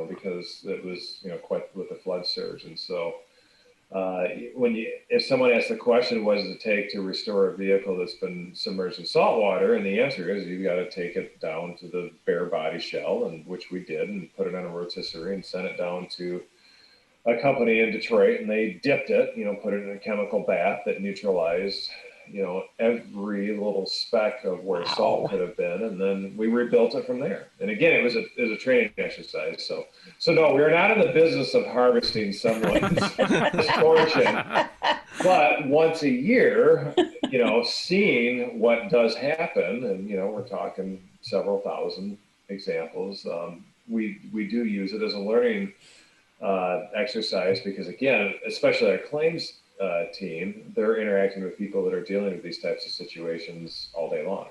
because it was, quite with the flood surge. And so if someone asks the question, what does it take to restore a vehicle that's been submerged in salt water? And the answer is you've got to take it down to the bare body shell, and which we did, and put it on a rotisserie and sent it down to a company in Detroit, and they dipped it, put it in a chemical bath that neutralized, every little speck of where salt could have been, and then we rebuilt it from there. And again, it was a training exercise. So no, we're not in the business of harvesting someone's misfortune, but once a year, seeing what does happen, and we're talking several thousand examples. We do use it as a learning exercise, because again, especially our claims team, they're interacting with people that are dealing with these types of situations all day long.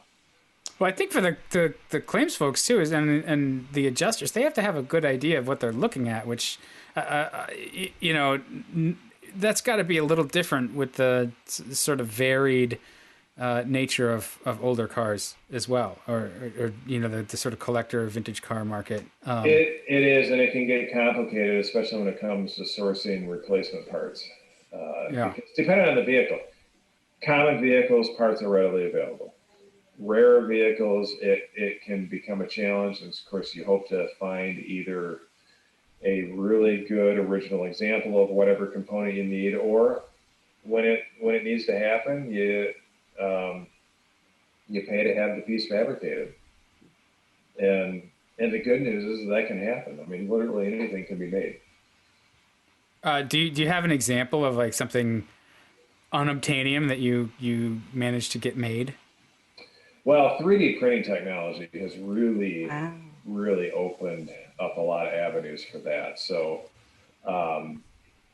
Well, I think for the claims folks too, and the adjusters, they have to have a good idea of what they're looking at, which that's got to be a little different with the sort of varied nature of older cars as well, or the sort of collector vintage car market. It is, and it can get complicated, especially when it comes to sourcing replacement parts. Because depending on the vehicle, common vehicles parts are readily available. Rare vehicles, it can become a challenge. And of course, you hope to find either a really good original example of whatever component you need, or when it needs to happen, you pay to have the piece fabricated. And the good news is that can happen. I mean, literally anything can be made. Do you have an example of like something unobtainium that you managed to get made? Well, 3D printing technology has really opened up a lot of avenues for that. So, I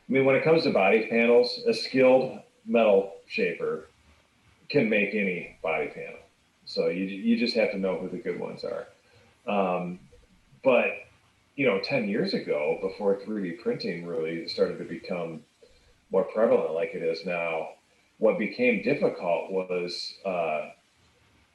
mean, when it comes to body panels, a skilled metal shaper can make any body panel. So you just have to know who the good ones are. But, 10 years ago, before 3D printing really started to become more prevalent like it is now, what became difficult was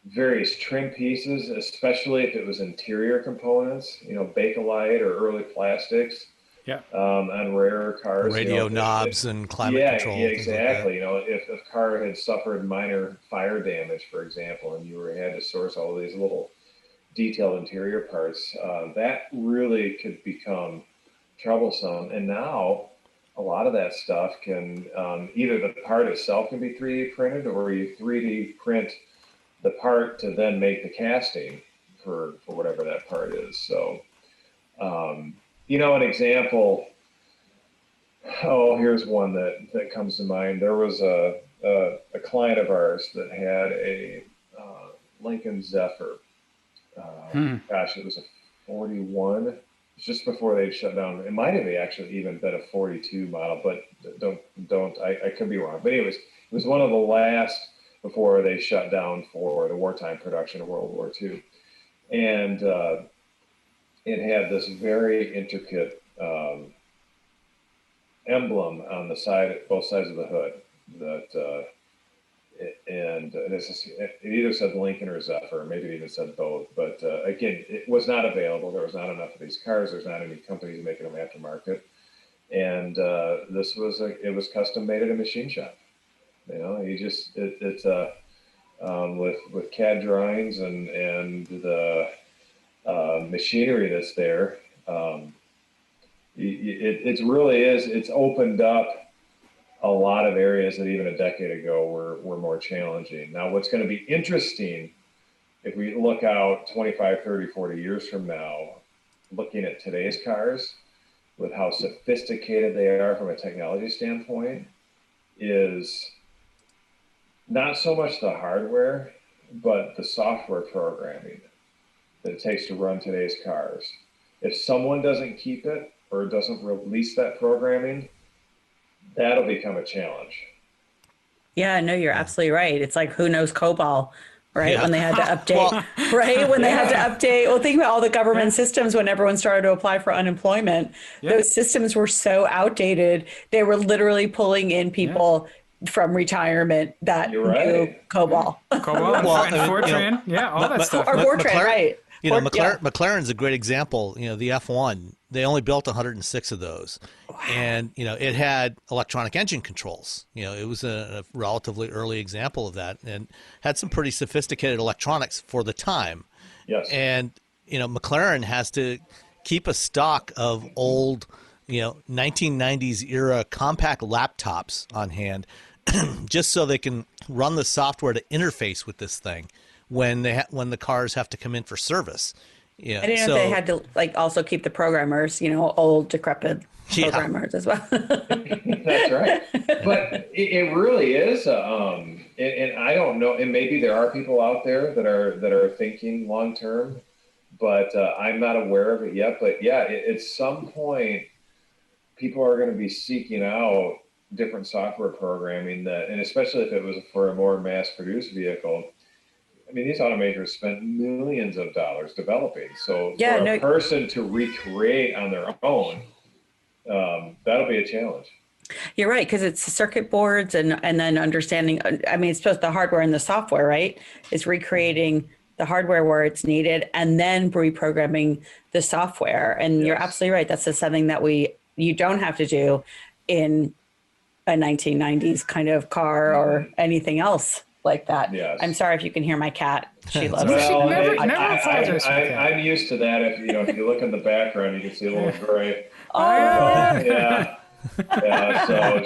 various trim pieces, especially if it was interior components, Bakelite or early plastics. Yeah. On rare cars. Radio knobs and climate control. Yeah, exactly. Like if a car had suffered minor fire damage, for example, and you had to source all of these little detailed interior parts, that really could become troublesome. And now a lot of that stuff can, either the part itself can be 3D printed, or you 3D print the part to then make the casting for whatever that part is. So, an example, here's one that comes to mind. There was a client of ours that had a Lincoln Zephyr. Gosh, it was a 41. It was just before they shut down. It might have actually even been a 42 model, but I could be wrong. But anyways, it was one of the last before they shut down for the wartime production of World War II. And it had this very intricate emblem on the side, both sides of the hood. It either said Lincoln or Zephyr, maybe it even said both. But again, it was not available. There was not enough of these cars. There's not any companies making them aftermarket. And it was custom made at a machine shop. It's with CAD drawings and the machinery that's there. It's opened up a lot of areas that even a decade ago were more challenging. Now, what's going to be interesting, if we look out 25, 30, 40 years from now, looking at today's cars with how sophisticated they are from a technology standpoint, is not so much the hardware, but the software programming that it takes to run today's cars. If someone doesn't keep it or doesn't release that programming, that'll become a challenge. Yeah, no, you're absolutely right. It's like, who knows COBOL, right? Yeah. When they had to update, right? When they had to update. Well, think about all the government systems when everyone started to apply for unemployment. Yeah. Those systems were so outdated. They were literally pulling in people from retirement that knew COBOL. COBOL and Fortran. All that stuff. Or Fortran, right. McLaren's a great example. The F1, they only built 106 of those. Wow. And, it had electronic engine controls. It was a relatively early example of that and had some pretty sophisticated electronics for the time. Yes. And, McLaren has to keep a stock of old, 1990s era compact laptops on hand just so they can run the software to interface with this thing when the cars have to come in for service. I didn't know if they had to also keep the programmers, old decrepit programmers as well. That's right. But it really is, and I don't know, and maybe there are people out there that are thinking long term, but I'm not aware of it yet. But at some point, people are going to be seeking out different software programming and especially if it was for a more mass-produced vehicle. I mean, these automakers spent millions of dollars developing. So for a person to recreate on their own, that'll be a challenge. You're right, because it's circuit boards and then understanding. I mean, it's both the hardware and the software, right? It's recreating the hardware where it's needed and then reprogramming the software. And you're absolutely right. That's just something that you don't have to do in a 1990s kind of car or anything else. like that. Yes. I'm sorry if you can hear my cat. She loves well, it. I'm used to that. If you look in the background, you can see a little gray. Oh, yeah. Yeah, so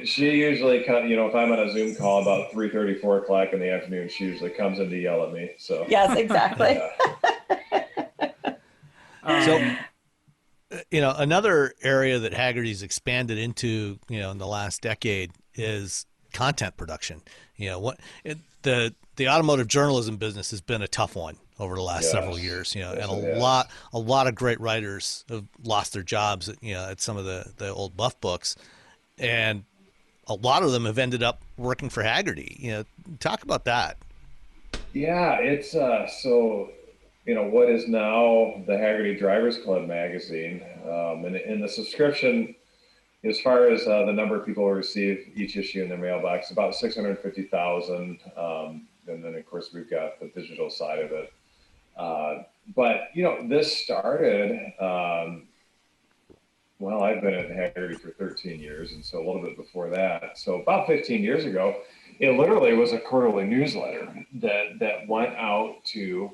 she usually comes, if I'm on a Zoom call about 3:30, 4 o'clock in the afternoon, she usually comes in to yell at me. So yes, exactly. So, another area that Hagerty's expanded into, in the last decade is content production. The automotive journalism business has been a tough one over the last several years, and a lot of great writers have lost their jobs, at some of the old Buff books, and a lot of them have ended up working for Hagerty. Talk about that. Yeah, it's so what is now the Hagerty Drivers Club magazine, and the subscription, as far as the number of people who receive each issue in their mailbox, about 650,000, and then of course we've got the digital side of it. But this started. Well, I've been at Hagerty for 13 years, and so a little bit before that. So about 15 years ago, it literally was a quarterly newsletter that went out to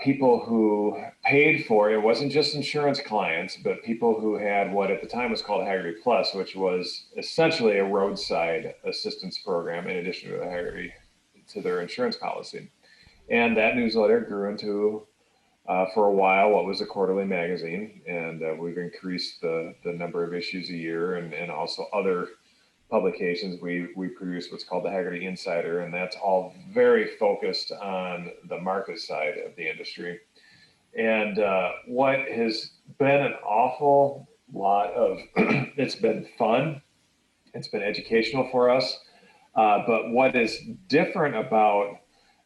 people who paid for it. It wasn't just insurance clients, but people who had what at the time was called Hagerty Plus, which was essentially a roadside assistance program in addition to the Hagerty to their insurance policy. And that newsletter grew into for a while what was a quarterly magazine, and we've increased the number of issues a year, and also other publications. We produce what's called the Hagerty Insider, and that's all very focused on the market side of the industry. And what has been an awful lot of it's been fun, it's been educational for us, but what is different about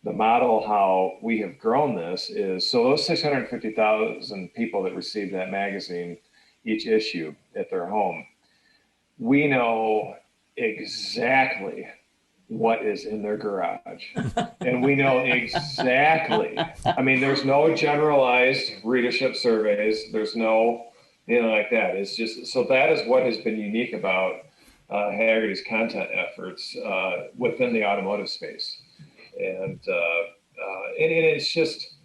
the model, how we have grown this, is so those 650,000 people that receive that magazine, each issue at their home, we know exactly what is in their garage. And we know exactly, I mean, there's no generalized readership surveys. There's no, like that. It's just, so that is what has been unique about Hagerty's content efforts within the automotive space. And it's just,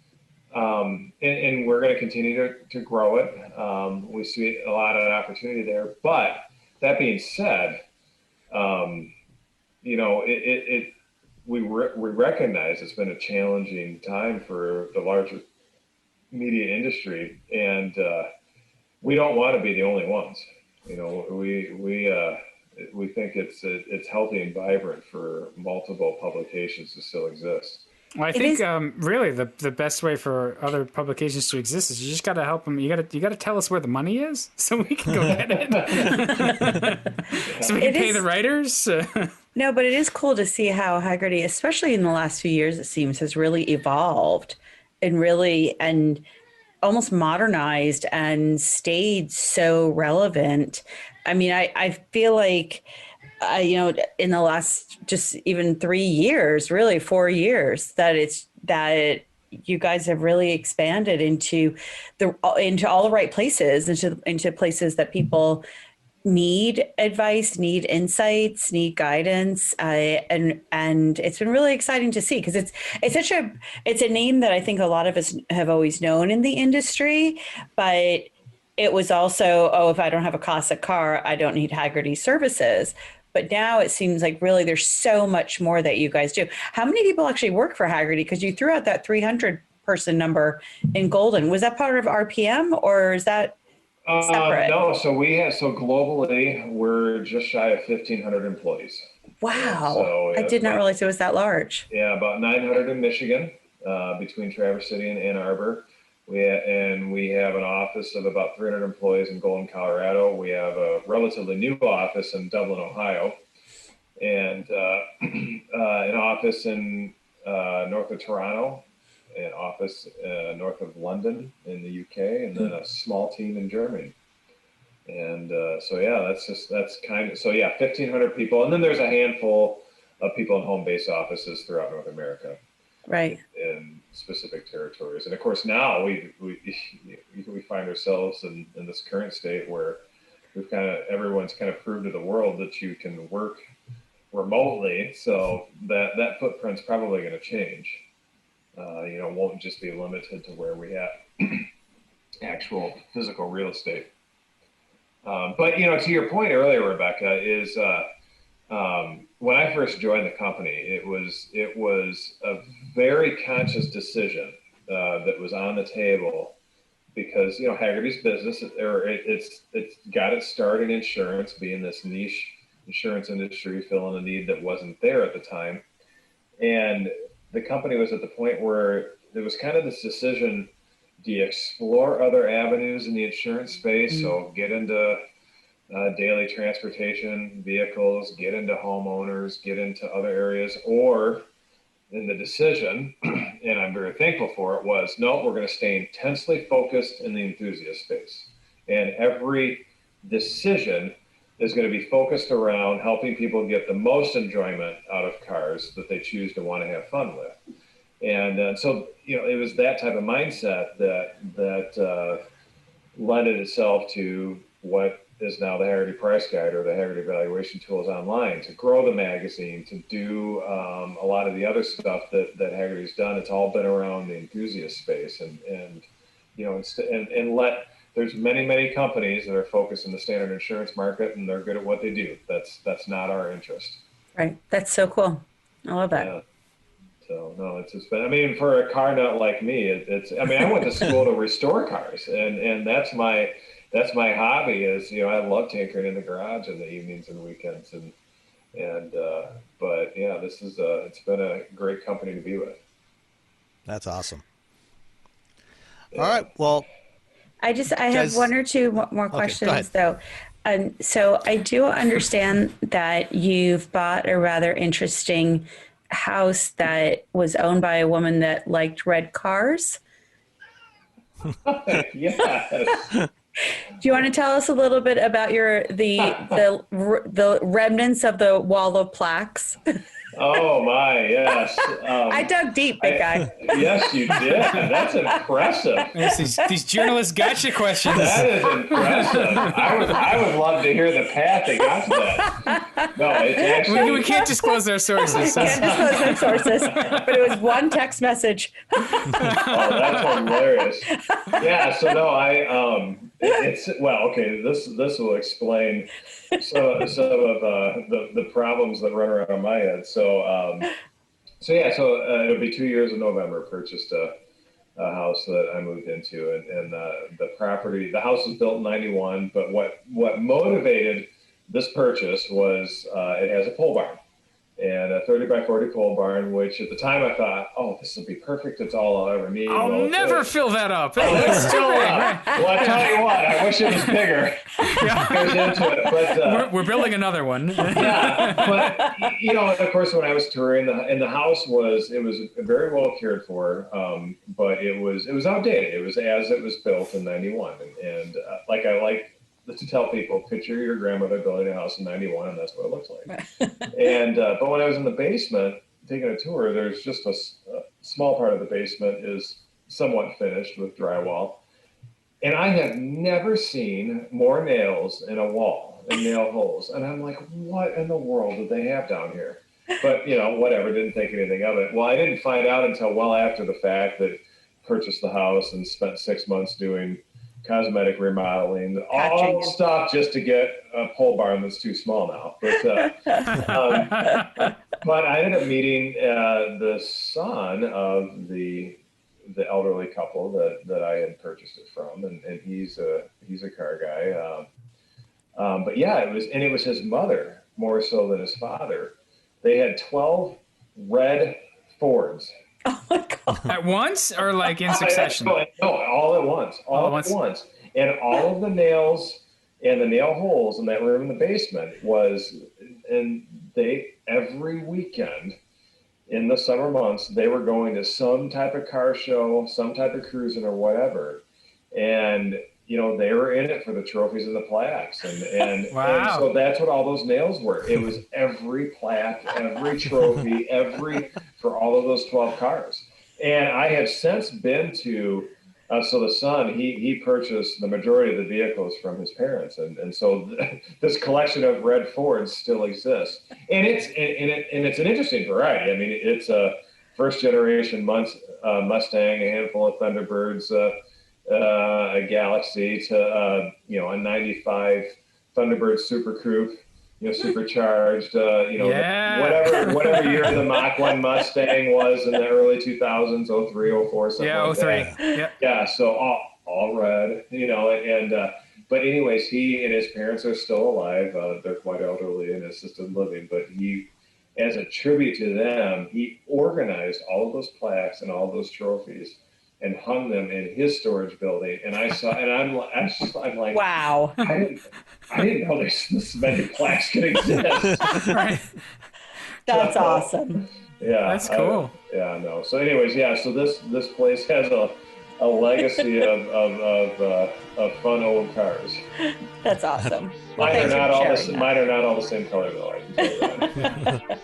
and we're going to continue to grow it. We see a lot of opportunity there. But that being said, we recognize it's been a challenging time for the larger media industry, and we don't want to be the only ones. We think it's healthy and vibrant for multiple publications to still exist. Well, I think really the best way for other publications to exist is you just got to help them. You got to tell us where the money is so we can go get it. So we can pay the writers. No, but it is cool to see how Hagerty, especially in the last few years, it seems, has really evolved and almost modernized and stayed so relevant. I mean, I feel like, in the last just even 3 years, really 4 years, that you guys have really expanded into all the right places, into places that people need advice, need insights, need guidance, and it's been really exciting to see, because it's a name that I think a lot of us have always known in the industry, but it was also, if I don't have a classic car, I don't need Hagerty services. But now it seems like really there's so much more that you guys do. How many people actually work for Hagerty? Because you threw out that 300 person number in Golden. Was that part of RPM, or is that separate? No, so globally, we're just shy of 1,500 employees. Wow. So, I did not realize it was that large. Yeah, about 900 in Michigan, between Traverse City and Ann Arbor. We have an office of about 300 employees in Golden, Colorado. We have a relatively new office in Dublin, Ohio, and an office in north of Toronto, an office north of London in the UK, and then a small team in Germany. And that's kind of, 1,500 people. And then there's a handful of people in home-based offices throughout North America. Right. In specific territories. And of course, now we find ourselves in this current state where everyone's kind of proved to the world that you can work remotely. So that footprint's probably going to change. Won't just be limited to where we have actual physical real estate. But to your point earlier, Rebecca, is when I first joined the company, it was a very conscious decision that was on the table, because Hagerty's business, it's got its start in insurance, being this niche insurance industry, filling a need that wasn't there at the time, and the company was at the point where there was kind of this decision: do you explore other avenues in the insurance space? Mm-hmm. So get into daily transportation vehicles, get into homeowners, get into other areas, or in the decision, and I'm very thankful for it, was no, we're going to stay intensely focused in the enthusiast space. And every decision is going to be focused around helping people get the most enjoyment out of cars that they choose to want to have fun with. And so, it was that type of mindset that lended itself to what is now the Hagerty Price Guide, or the Hagerty Valuation Tools Online, to grow the magazine, to do a lot of the other stuff that Hagerty's done. It's all been around the enthusiast space, and let, there's many companies that are focused in the standard insurance market, and they're good at what they do. That's not our interest. Right. That's so cool. I love that. Yeah. So no, it's been, for a car nut like me, I went to school to restore cars, and that's my hobby. Is I love tinkering in the garage in the evenings and weekends, but yeah, this is it's been a great company to be with. That's awesome. Yeah. All right, well, I have one or two more questions though. So I do understand that you've bought a rather interesting house that was owned by a woman that liked red cars. Yes. Do you want to tell us a little bit about the remnants of the wall of plaques? Oh my, yes. I dug deep, big guy. Yes, you did. That's impressive. These journalist gotcha questions. That is impressive. I would love to hear the path they got to that. No, it's actually... We can't disclose our sources. Can't disclose our sources, but it was one text message. Oh, that's hilarious. Yeah, so no, this will explain some of the problems that run around my head. So it'll be 2 years in November. Purchased a house that I moved into, and the house was built in '91. But what motivated this purchase was it has a pole barn, and a 30 by 40 pole barn, which at the time I thought, oh, this will be perfect. It's all I'll ever need. I'll never fill that up. Let's fill it up. Well, I tell you what, I wish it was bigger. Goes into it, but we're building another one. Yeah, but of course, when I was touring, the house was very well cared for, but it was outdated. It was as it was built in '91, and I like to tell people, picture your grandmother building a house in '91, and that's what it looks like. And but when I was in the basement taking a tour, there's just a small part of the basement is somewhat finished with drywall, and I have never seen more nails in a wall and nail holes. And I'm like, what in the world did they have down here? But whatever, didn't think anything of it. Well, I didn't find out until well after the fact that purchased the house and spent 6 months doing cosmetic remodeling, all stuff just to get a pole barn that's too small now. But I ended up meeting the son of the elderly couple that I had purchased it from, and he's a car guy. But yeah, it was his mother more so than his father. They had 12 red Fords. Oh my God. At once or like in succession? No, all at once. All at once. And all of the nails and the nail holes in that room in the basement every weekend in the summer months, they were going to some type of car show, some type of cruising or whatever. And, they were in it for the trophies and the plaques. And, wow. And so that's what all those nails were. It was every plaque, every trophy, for all of those 12 cars. And I have since been to So the son, he purchased the majority of the vehicles from his parents, and so this collection of red Fords still exists, and it's an interesting variety. I mean, it's a first generation Mustang, a handful of Thunderbirds, a Galaxy, to a '95 Thunderbird Super Coupe. Supercharged, whatever year the Mach 1 Mustang was in the early 2000s, 03, 04, something like 03. that. Yeah, so all red, but anyways, he and his parents are still alive. They're quite elderly in assisted living, but he, as a tribute to them, he organized all of those plaques and all of those trophies and hung them in his storage building. And I saw, and I'm like, wow, I didn't know there's this many plaques could exist. Right. That's awesome. Yeah, that's cool. No. So, anyways, so this place has a legacy of fun old cars. That's awesome. Well, mine are not all the same color though. I can tell you that.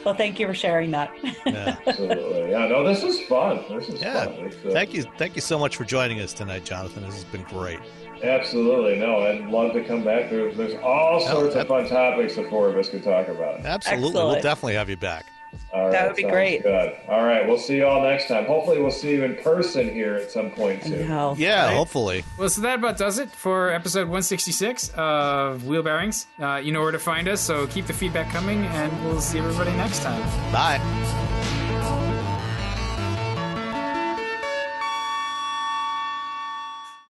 Well, thank you for sharing that. Yeah. Absolutely. Yeah, no, this is fun. Fun. Thank you so much for joining us tonight, Jonathan. This has been great. Absolutely. No, I'd love to come back. There's all sorts of fun topics the four of us could talk about. Absolutely. Excellent. We'll definitely have you back. All right, that would be great. Good. All right, we'll see you all next time. Hopefully we'll see you in person here at some point soon. Yeah, right. Hopefully. Well, so that about does it for episode 166 of Wheel Bearings. You know where to find us, so keep the feedback coming, and we'll see everybody next time. Bye.